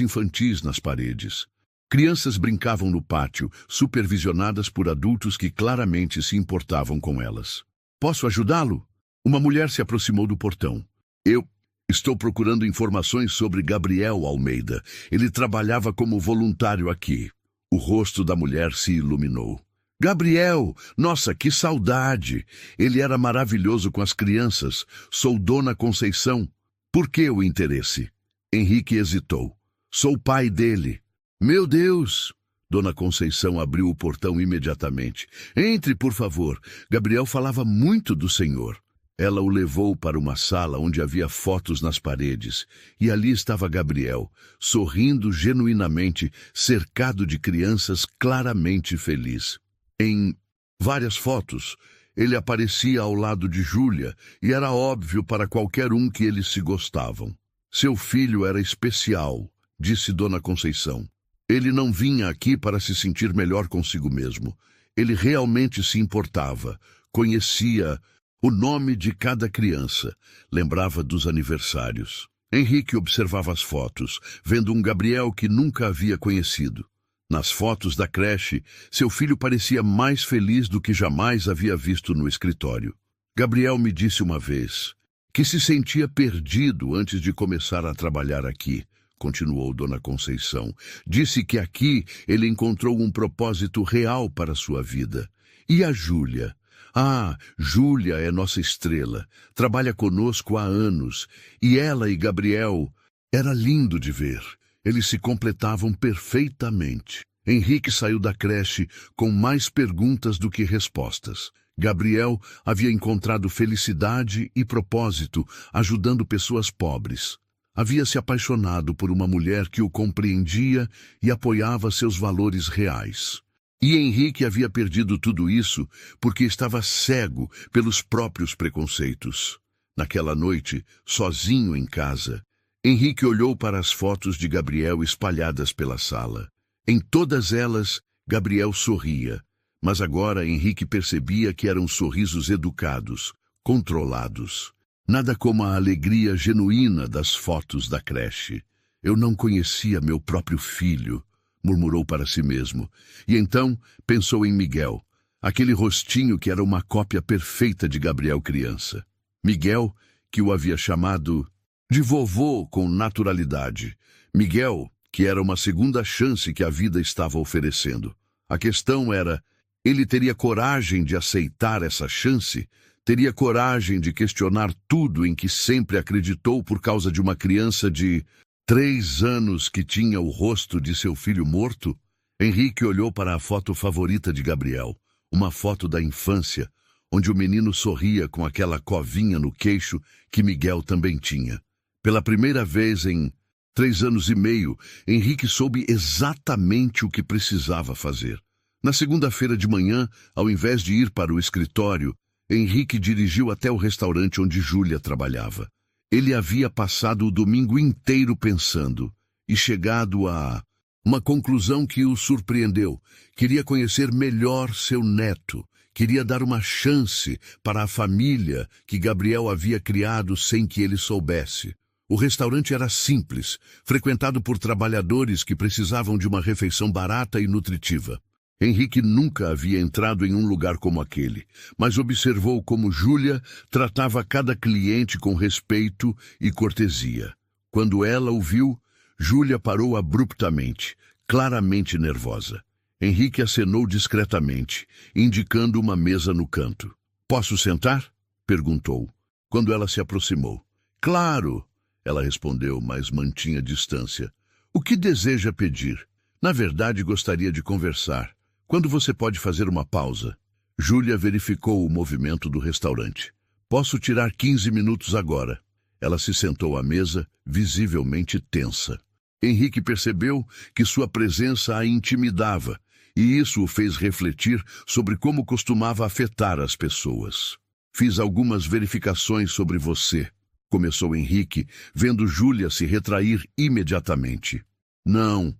infantis nas paredes. Crianças brincavam no pátio, supervisionadas por adultos que claramente se importavam com elas. Posso ajudá-lo? Uma mulher se aproximou do portão. Eu estou procurando informações sobre Gabriel Almeida. Ele trabalhava como voluntário aqui. O rosto da mulher se iluminou. Gabriel! Nossa, que saudade! Ele era maravilhoso com as crianças. Sou Dona Conceição. Por que o interesse? Henrique hesitou. Sou pai dele. Meu Deus! Dona Conceição abriu o portão imediatamente. Entre, por favor. Gabriel falava muito do senhor. Ela o levou para uma sala onde havia fotos nas paredes, e ali estava Gabriel, sorrindo genuinamente, cercado de crianças, claramente feliz. Em várias fotos, ele aparecia ao lado de Júlia, e era óbvio para qualquer um que eles se gostavam. Seu filho era especial, disse Dona Conceição. Ele não vinha aqui para se sentir melhor consigo mesmo. Ele realmente se importava, conhecia o nome de cada criança, lembrava dos aniversários. Henrique observava as fotos, vendo um Gabriel que nunca havia conhecido. Nas fotos da creche, seu filho parecia mais feliz do que jamais havia visto no escritório. Gabriel me disse uma vez que se sentia perdido antes de começar a trabalhar aqui, continuou Dona Conceição. Disse que aqui ele encontrou um propósito real para sua vida. E a Júlia? Ah, Júlia é nossa estrela. Trabalha conosco há anos. E ela e Gabriel, era lindo de ver. Eles se completavam perfeitamente. Henrique saiu da creche com mais perguntas do que respostas. Gabriel havia encontrado felicidade e propósito ajudando pessoas pobres. Havia se apaixonado por uma mulher que o compreendia e apoiava seus valores reais. E Henrique havia perdido tudo isso porque estava cego pelos próprios preconceitos. Naquela noite, sozinho em casa, Henrique olhou para as fotos de Gabriel espalhadas pela sala. Em todas elas, Gabriel sorria, mas agora Henrique percebia que eram sorrisos educados, controlados. Nada como a alegria genuína das fotos da creche. Eu não conhecia meu próprio filho, murmurou para si mesmo. E então pensou em Miguel, aquele rostinho que era uma cópia perfeita de Gabriel criança. Miguel, que o havia chamado de vovô com naturalidade. Miguel, que era uma segunda chance que a vida estava oferecendo. A questão era, ele teria coragem de aceitar essa chance? Teria coragem de questionar tudo em que sempre acreditou por causa de uma criança de 3 anos que tinha o rosto de seu filho morto? Henrique olhou para a foto favorita de Gabriel, uma foto da infância, onde o menino sorria com aquela covinha no queixo que Miguel também tinha. Pela primeira vez em 3 anos e meio, Henrique soube exatamente o que precisava fazer. Na segunda-feira de manhã, ao invés de ir para o escritório, Henrique dirigiu até o restaurante onde Júlia trabalhava. Ele havia passado o domingo inteiro pensando e chegado a uma conclusão que o surpreendeu. Queria conhecer melhor seu neto. Queria dar uma chance para a família que Gabriel havia criado sem que ele soubesse. O restaurante era simples, frequentado por trabalhadores que precisavam de uma refeição barata e nutritiva. Henrique nunca havia entrado em um lugar como aquele, mas observou como Júlia tratava cada cliente com respeito e cortesia. Quando ela o viu, Júlia parou abruptamente, claramente nervosa. Henrique acenou discretamente, indicando uma mesa no canto. "Posso sentar?" perguntou, quando ela se aproximou. "Claro!" ela respondeu, mas mantinha distância. "O que deseja pedir? Na verdade, gostaria de conversar. Quando você pode fazer uma pausa?" Júlia verificou o movimento do restaurante. "Posso tirar 15 minutos agora." Ela se sentou à mesa, visivelmente tensa. Henrique percebeu que sua presença a intimidava, e isso o fez refletir sobre como costumava afetar as pessoas. "Fiz algumas verificações sobre você", começou Henrique, vendo Júlia se retrair imediatamente. Não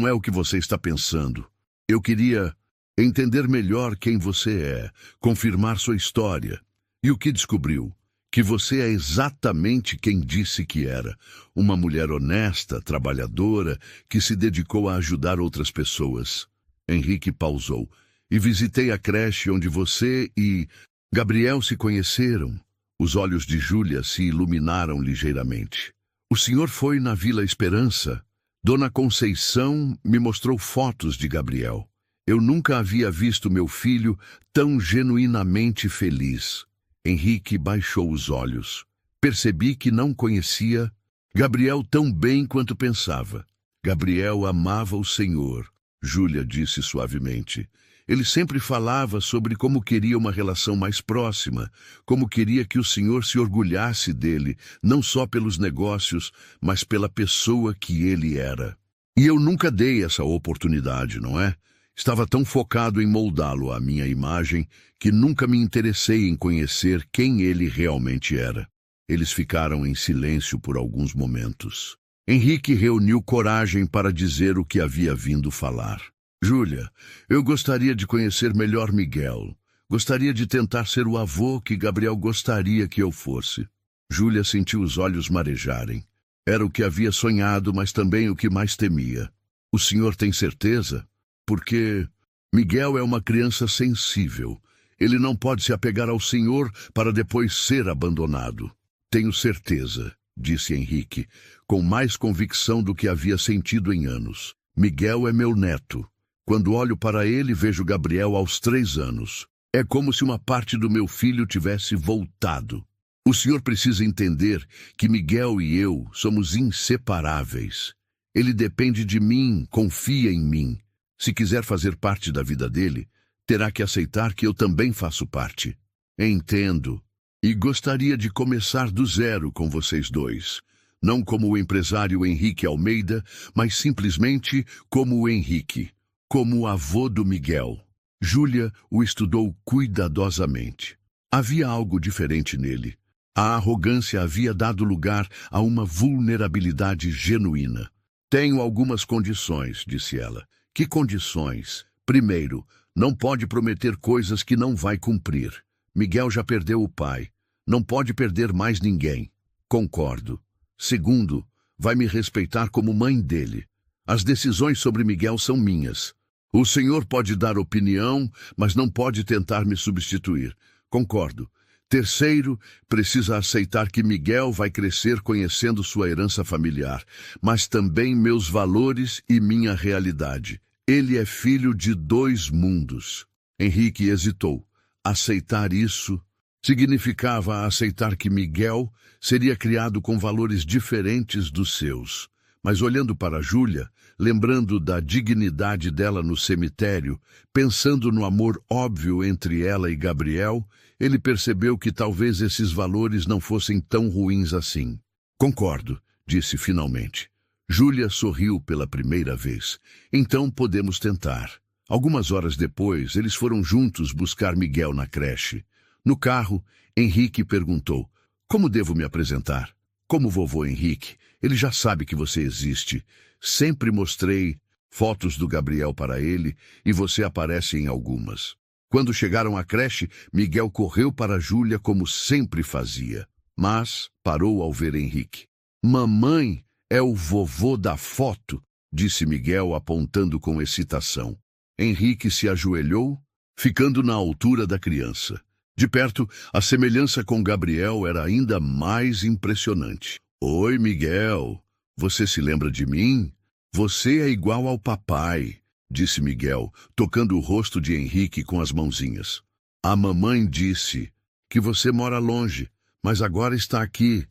é o que você está pensando. Eu queria..." entender melhor quem você é, confirmar sua história. E o que descobriu? Que você é exatamente quem disse que era. Uma mulher honesta, trabalhadora, que se dedicou a ajudar outras pessoas. Henrique pausou. E visitei a creche onde você e Gabriel se conheceram. Os olhos de Júlia se iluminaram ligeiramente. O senhor foi na Vila Esperança. Dona Conceição me mostrou fotos de Gabriel. Eu nunca havia visto meu filho tão genuinamente feliz. Henrique baixou os olhos. Percebi que não conhecia Gabriel tão bem quanto pensava. Gabriel amava o Senhor, Júlia disse suavemente. Ele sempre falava sobre como queria uma relação mais próxima, como queria que o Senhor se orgulhasse dele, não só pelos negócios, mas pela pessoa que ele era. E eu nunca dei essa oportunidade, não é? Estava tão focado em moldá-lo à minha imagem que nunca me interessei em conhecer quem ele realmente era. Eles ficaram em silêncio por alguns momentos. Henrique reuniu coragem para dizer o que havia vindo falar. Júlia, eu gostaria de conhecer melhor Miguel. Gostaria de tentar ser o avô que Gabriel gostaria que eu fosse. Júlia sentiu os olhos marejarem. Era o que havia sonhado, mas também o que mais temia. O senhor tem certeza? Porque Miguel é uma criança sensível. Ele não pode se apegar ao Senhor para depois ser abandonado. Tenho certeza, disse Henrique, com mais convicção do que havia sentido em anos. Miguel é meu neto. Quando olho para ele, vejo Gabriel aos 3 anos. É como se uma parte do meu filho tivesse voltado. O senhor precisa entender que Miguel e eu somos inseparáveis. Ele depende de mim, confia em mim. Se quiser fazer parte da vida dele, terá que aceitar que eu também faço parte. Entendo. E gostaria de começar do zero com vocês dois. Não como o empresário Henrique Almeida, mas simplesmente como o Henrique. Como o avô do Miguel. Júlia o estudou cuidadosamente. Havia algo diferente nele. A arrogância havia dado lugar a uma vulnerabilidade genuína. Tenho algumas condições, disse ela. Que condições? Primeiro, não pode prometer coisas que não vai cumprir. Miguel já perdeu o pai. Não pode perder mais ninguém. Concordo. Segundo, vai me respeitar como mãe dele. As decisões sobre Miguel são minhas. O senhor pode dar opinião, mas não pode tentar me substituir. Concordo. Terceiro, precisa aceitar que Miguel vai crescer conhecendo sua herança familiar, mas também meus valores e minha realidade. Ele é filho de 2 mundos. Henrique hesitou. Aceitar isso significava aceitar que Miguel seria criado com valores diferentes dos seus. Mas olhando para Júlia, lembrando da dignidade dela no cemitério, pensando no amor óbvio entre ela e Gabriel, ele percebeu que talvez esses valores não fossem tão ruins assim. Concordo, disse finalmente. Júlia sorriu pela primeira vez. Então podemos tentar. Algumas horas depois, eles foram juntos buscar Miguel na creche. No carro, Henrique perguntou, como devo me apresentar? Como vovô Henrique, ele já sabe que você existe. Sempre mostrei fotos do Gabriel para ele e você aparece em algumas. Quando chegaram à creche, Miguel correu para Júlia como sempre fazia. Mas parou ao ver Henrique. Mamãe é o vovô da foto, disse Miguel apontando com excitação. Henrique se ajoelhou, ficando na altura da criança. De perto, a semelhança com Gabriel era ainda mais impressionante. Oi, Miguel. Você se lembra de mim? Você é igual ao papai, disse Miguel, tocando o rosto de Henrique com as mãozinhas. A mamãe disse que você mora longe, mas agora está aqui.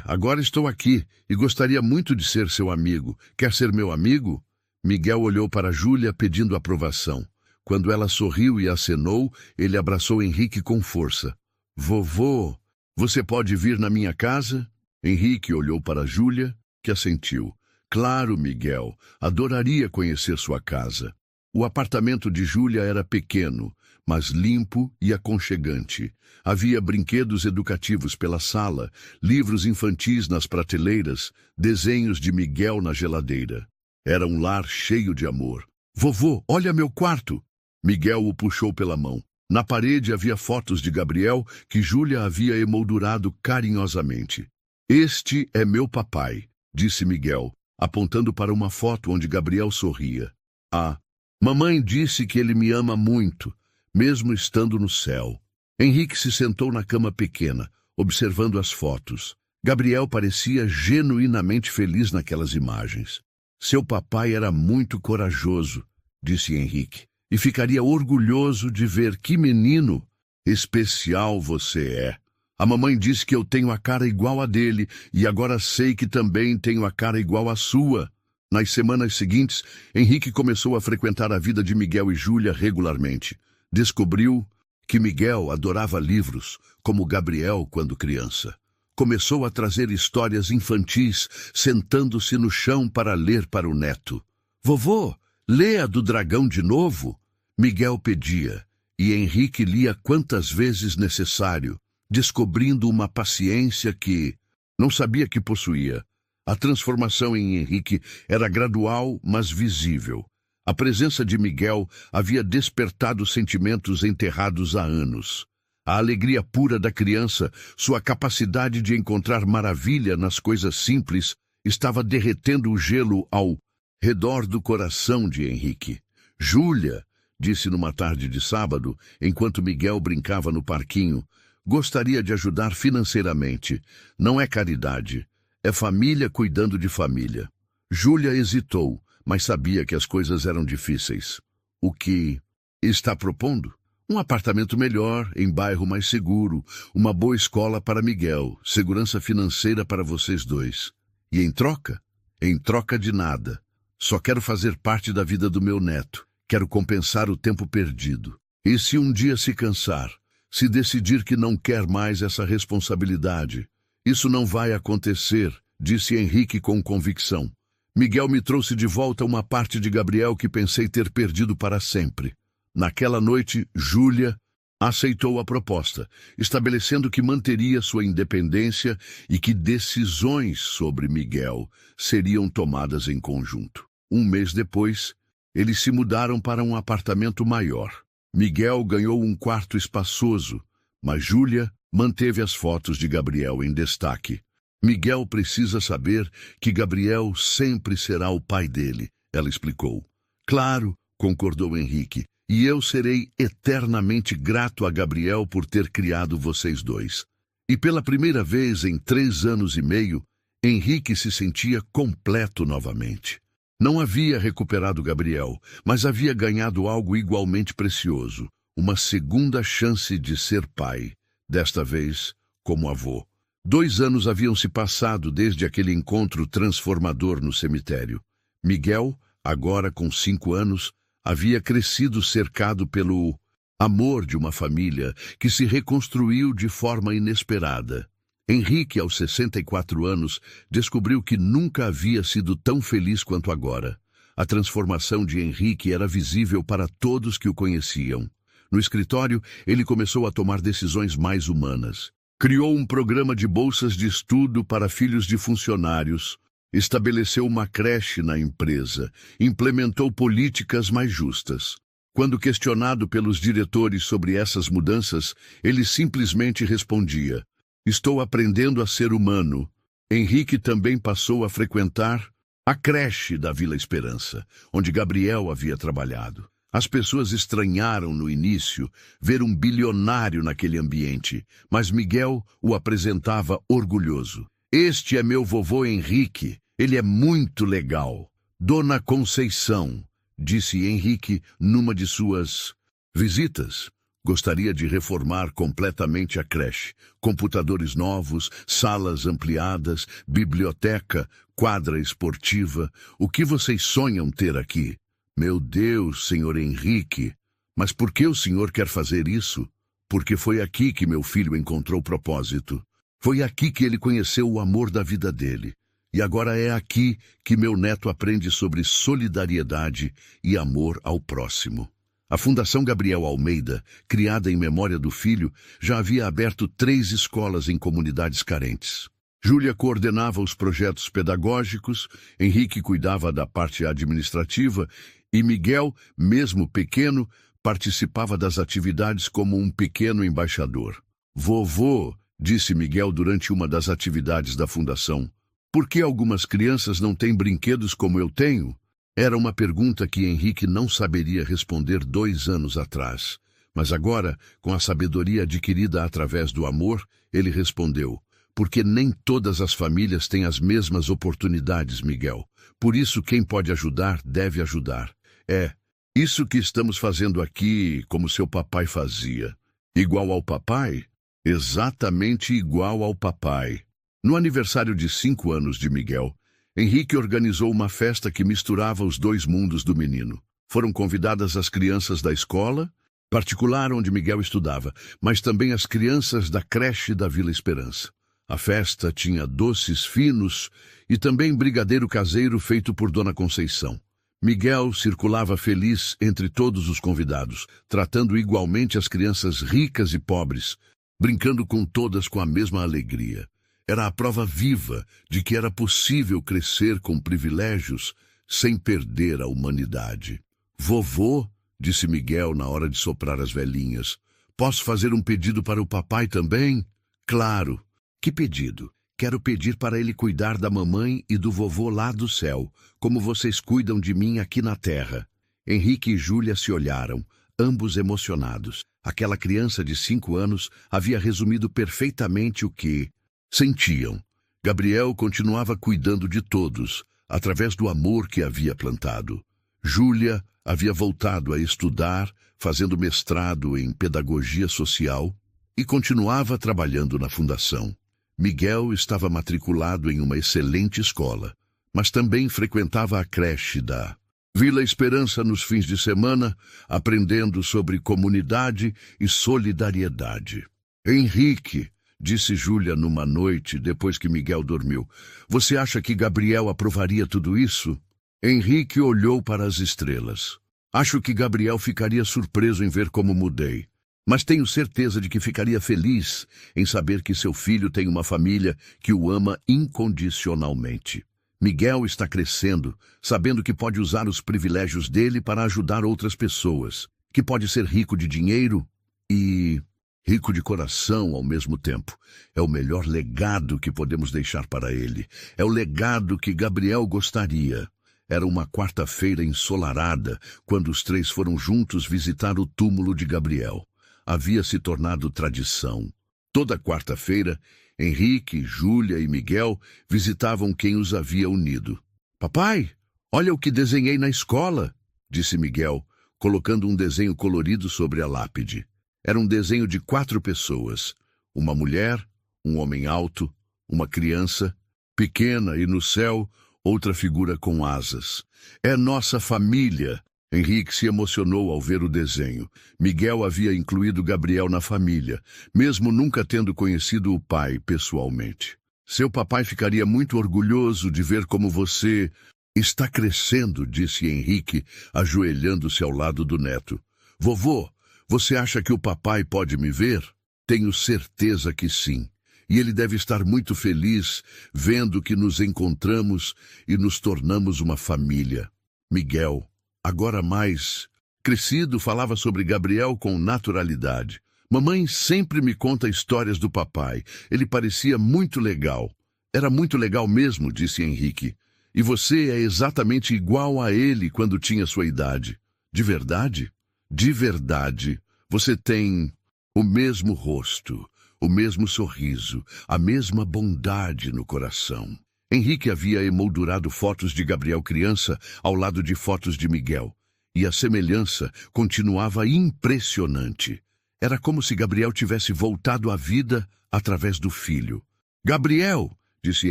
Agora estou aqui e gostaria muito de ser seu amigo. Quer ser meu amigo? Miguel olhou para Júlia pedindo aprovação. Quando ela sorriu e acenou, ele abraçou Henrique com força. Vovô, você pode vir na minha casa? Henrique olhou para Júlia, que assentiu. Claro, Miguel, adoraria conhecer sua casa. O apartamento de Júlia era pequeno, mas limpo e aconchegante. Havia brinquedos educativos pela sala, livros infantis nas prateleiras, desenhos de Miguel na geladeira. Era um lar cheio de amor. Vovô, olha meu quarto! Miguel o puxou pela mão. Na parede havia fotos de Gabriel que Júlia havia emoldurado carinhosamente. Este é meu papai, disse Miguel, apontando para uma foto onde Gabriel sorria. Ah, mamãe disse que ele me ama muito, mesmo estando no céu. Henrique se sentou na cama pequena, observando as fotos. Gabriel parecia genuinamente feliz naquelas imagens. Seu papai era muito corajoso, disse Henrique, e ficaria orgulhoso de ver que menino especial você é. A mamãe disse que eu tenho a cara igual a dele, e agora sei que também tenho a cara igual à sua. Nas semanas seguintes, Henrique começou a frequentar a vida de Miguel e Júlia regularmente. Descobriu que Miguel adorava livros, como Gabriel quando criança. Começou a trazer histórias infantis, sentando-se no chão para ler para o neto. Vovô, lê a do dragão de novo? Miguel pedia, e Henrique lia quantas vezes necessário, descobrindo uma paciência que não sabia que possuía. A transformação em Henrique era gradual, mas visível. A presença de Miguel havia despertado sentimentos enterrados há anos. A alegria pura da criança, sua capacidade de encontrar maravilha nas coisas simples, estava derretendo o gelo ao redor do coração de Henrique. Júlia, disse numa tarde de sábado, enquanto Miguel brincava no parquinho, gostaria de ajudar financeiramente. Não é caridade, é família cuidando de família. Júlia hesitou, mas sabia que as coisas eram difíceis. O que está propondo? Um apartamento melhor, em bairro mais seguro, uma boa escola para Miguel, segurança financeira para vocês dois. E em troca? Em troca de nada. Só quero fazer parte da vida do meu neto. Quero compensar o tempo perdido. E se um dia se cansar, se decidir que não quer mais essa responsabilidade? Isso não vai acontecer, disse Henrique com convicção. Miguel me trouxe de volta uma parte de Gabriel que pensei ter perdido para sempre. Naquela noite, Júlia aceitou a proposta, estabelecendo que manteria sua independência e que decisões sobre Miguel seriam tomadas em conjunto. Um mês depois, eles se mudaram para um apartamento maior. Miguel ganhou um quarto espaçoso, mas Júlia manteve as fotos de Gabriel em destaque. Miguel precisa saber que Gabriel sempre será o pai dele, ela explicou. Claro, concordou Henrique. E eu serei eternamente grato a Gabriel por ter criado vocês dois. E pela primeira vez em 3 anos e meio, Henrique se sentia completo novamente. Não havia recuperado Gabriel, mas havia ganhado algo igualmente precioso, uma segunda chance de ser pai, desta vez como avô. 2 anos haviam se passado desde aquele encontro transformador no cemitério. Miguel, agora com 5 anos, havia crescido cercado pelo amor de uma família que se reconstruiu de forma inesperada. Henrique, aos 64 anos, descobriu que nunca havia sido tão feliz quanto agora. A transformação de Henrique era visível para todos que o conheciam. No escritório, ele começou a tomar decisões mais humanas. Criou um programa de bolsas de estudo para filhos de funcionários, estabeleceu uma creche na empresa, implementou políticas mais justas. Quando questionado pelos diretores sobre essas mudanças, ele simplesmente respondia: "Estou aprendendo a ser humano." Henrique também passou a frequentar a creche da Vila Esperança, onde Gabriel havia trabalhado. As pessoas estranharam no início ver um bilionário naquele ambiente, mas Miguel o apresentava orgulhoso. "Este é meu vovô Henrique. Ele é muito legal." "Dona Conceição", disse Henrique numa de suas visitas, gostaria de reformar completamente a creche. Computadores novos, salas ampliadas, biblioteca, quadra esportiva. "O que vocês sonham ter aqui?" "Meu Deus, senhor Henrique, mas por que o senhor quer fazer isso?" "Porque foi aqui que meu filho encontrou propósito. Foi aqui que ele conheceu o amor da vida dele. E agora é aqui que meu neto aprende sobre solidariedade e amor ao próximo." A Fundação Gabriel Almeida, criada em memória do filho, já havia aberto 3 escolas em comunidades carentes. Júlia coordenava os projetos pedagógicos, Henrique cuidava da parte administrativa e Miguel, mesmo pequeno, participava das atividades como um pequeno embaixador. Vovô, disse Miguel durante uma das atividades da fundação, por que algumas crianças não têm brinquedos como eu tenho? Era uma pergunta que Henrique não saberia responder 2 anos atrás. Mas agora, com a sabedoria adquirida através do amor, ele respondeu, porque nem todas as famílias têm as mesmas oportunidades, Miguel. Por isso, quem pode ajudar, deve ajudar. É isso que estamos fazendo aqui, como seu papai fazia. Igual ao papai? Exatamente igual ao papai. No aniversário de 5 anos de Miguel, Henrique organizou uma festa que misturava os 2 mundos do menino. Foram convidadas as crianças da escola particular onde Miguel estudava, mas também as crianças da creche da Vila Esperança. A festa tinha doces finos e também brigadeiro caseiro feito por Dona Conceição. Miguel circulava feliz entre todos os convidados, tratando igualmente as crianças ricas e pobres, brincando com todas com a mesma alegria. Era a prova viva de que era possível crescer com privilégios sem perder a humanidade. Vovô, disse Miguel na hora de soprar as velhinhas, posso fazer um pedido para o papai também? Claro. Que pedido? Quero pedir para ele cuidar da mamãe e do vovô lá do céu, como vocês cuidam de mim aqui na terra. Henrique e Júlia se olharam, ambos emocionados. Aquela criança de 5 anos havia resumido perfeitamente o que sentiam. Gabriel continuava cuidando de todos, através do amor que havia plantado. Júlia havia voltado a estudar, fazendo mestrado em pedagogia social, e continuava trabalhando na fundação. Miguel estava matriculado em uma excelente escola, mas também frequentava a creche da Vila Esperança nos fins de semana, aprendendo sobre comunidade e solidariedade. Henrique, disse Júlia numa noite depois que Miguel dormiu, você acha que Gabriel aprovaria tudo isso? Henrique olhou para as estrelas. Acho que Gabriel ficaria surpreso em ver como mudei. Mas tenho certeza de que ficaria feliz em saber que seu filho tem uma família que o ama incondicionalmente. Miguel está crescendo, sabendo que pode usar os privilégios dele para ajudar outras pessoas, que pode ser rico de dinheiro e rico de coração ao mesmo tempo. É o melhor legado que podemos deixar para ele. É o legado que Gabriel gostaria. Era uma quarta-feira ensolarada, quando os 3 foram juntos visitar o túmulo de Gabriel. Havia se tornado tradição. Toda quarta-feira, Henrique, Júlia e Miguel visitavam quem os havia unido. Papai, olha o que desenhei na escola, disse Miguel, colocando um desenho colorido sobre a lápide. Era um desenho de 4 pessoas, uma mulher, um homem alto, uma criança, pequena e no céu, outra figura com asas. É nossa família. Henrique se emocionou ao ver o desenho. Miguel havia incluído Gabriel na família, mesmo nunca tendo conhecido o pai pessoalmente. Seu papai ficaria muito orgulhoso de ver como você está crescendo, disse Henrique, ajoelhando-se ao lado do neto. Vovô, você acha que o papai pode me ver? Tenho certeza que sim. E ele deve estar muito feliz vendo que nos encontramos e nos tornamos uma família. Miguel, agora mais crescido, falava sobre Gabriel com naturalidade. Mamãe sempre me conta histórias do papai. Ele parecia muito legal. Era muito legal mesmo, disse Henrique. E você é exatamente igual a ele quando tinha sua idade. De verdade? De verdade. Você tem o mesmo rosto, o mesmo sorriso, a mesma bondade no coração. Henrique havia emoldurado fotos de Gabriel criança ao lado de fotos de Miguel, e a semelhança continuava impressionante. Era como se Gabriel tivesse voltado à vida através do filho. Gabriel, disse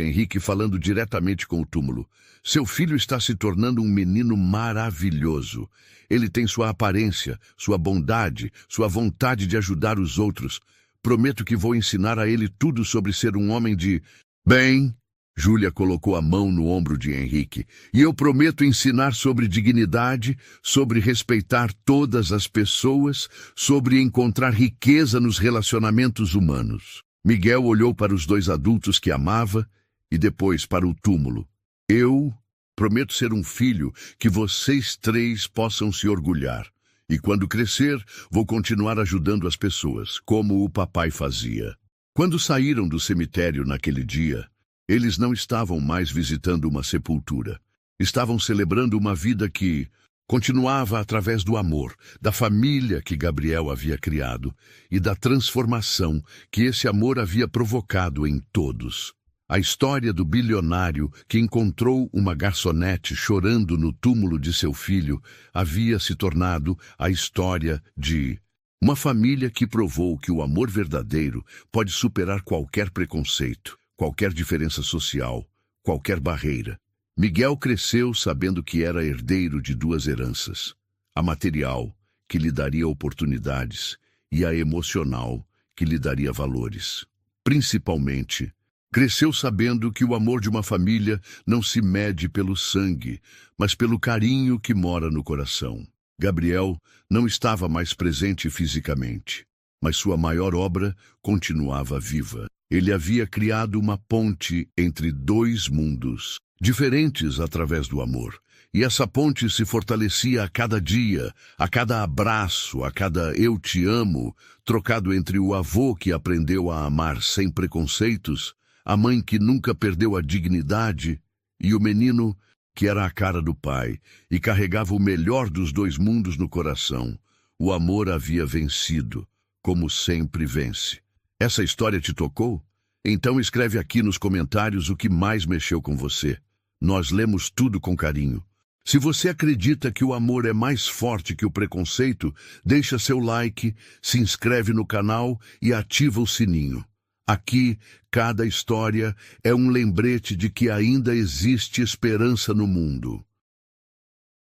Henrique falando diretamente com o túmulo, seu filho está se tornando um menino maravilhoso. Ele tem sua aparência, sua bondade, sua vontade de ajudar os outros. Prometo que vou ensinar a ele tudo sobre ser um homem de bem. Júlia colocou a mão no ombro de Henrique. E eu prometo ensinar sobre dignidade, sobre respeitar todas as pessoas, sobre encontrar riqueza nos relacionamentos humanos. Miguel olhou para os 2 adultos que amava e depois para o túmulo. Eu prometo ser um filho que vocês 3 possam se orgulhar. E quando crescer, vou continuar ajudando as pessoas, como o papai fazia. Quando saíram do cemitério naquele dia, eles não estavam mais visitando uma sepultura. Estavam celebrando uma vida que continuava através do amor, da família que Gabriel havia criado e da transformação que esse amor havia provocado em todos. A história do bilionário que encontrou uma garçonete chorando no túmulo de seu filho havia se tornado a história de uma família que provou que o amor verdadeiro pode superar qualquer preconceito, qualquer diferença social, qualquer barreira. Miguel cresceu sabendo que era herdeiro de duas heranças: a material, que lhe daria oportunidades, e a emocional, que lhe daria valores. Principalmente, cresceu sabendo que o amor de uma família não se mede pelo sangue, mas pelo carinho que mora no coração. Gabriel não estava mais presente fisicamente, mas sua maior obra continuava viva. Ele havia criado uma ponte entre dois mundos, diferentes através do amor. E essa ponte se fortalecia a cada dia, a cada abraço, a cada "eu te amo", trocado entre o avô que aprendeu a amar sem preconceitos, a mãe que nunca perdeu a dignidade e o menino que era a cara do pai e carregava o melhor dos dois mundos no coração. O amor havia vencido, como sempre vence. Essa história te tocou? Então escreve aqui nos comentários o que mais mexeu com você. Nós lemos tudo com carinho. Se você acredita que o amor é mais forte que o preconceito, deixa seu like, se inscreve no canal e ativa o sininho. Aqui, cada história é um lembrete de que ainda existe esperança no mundo.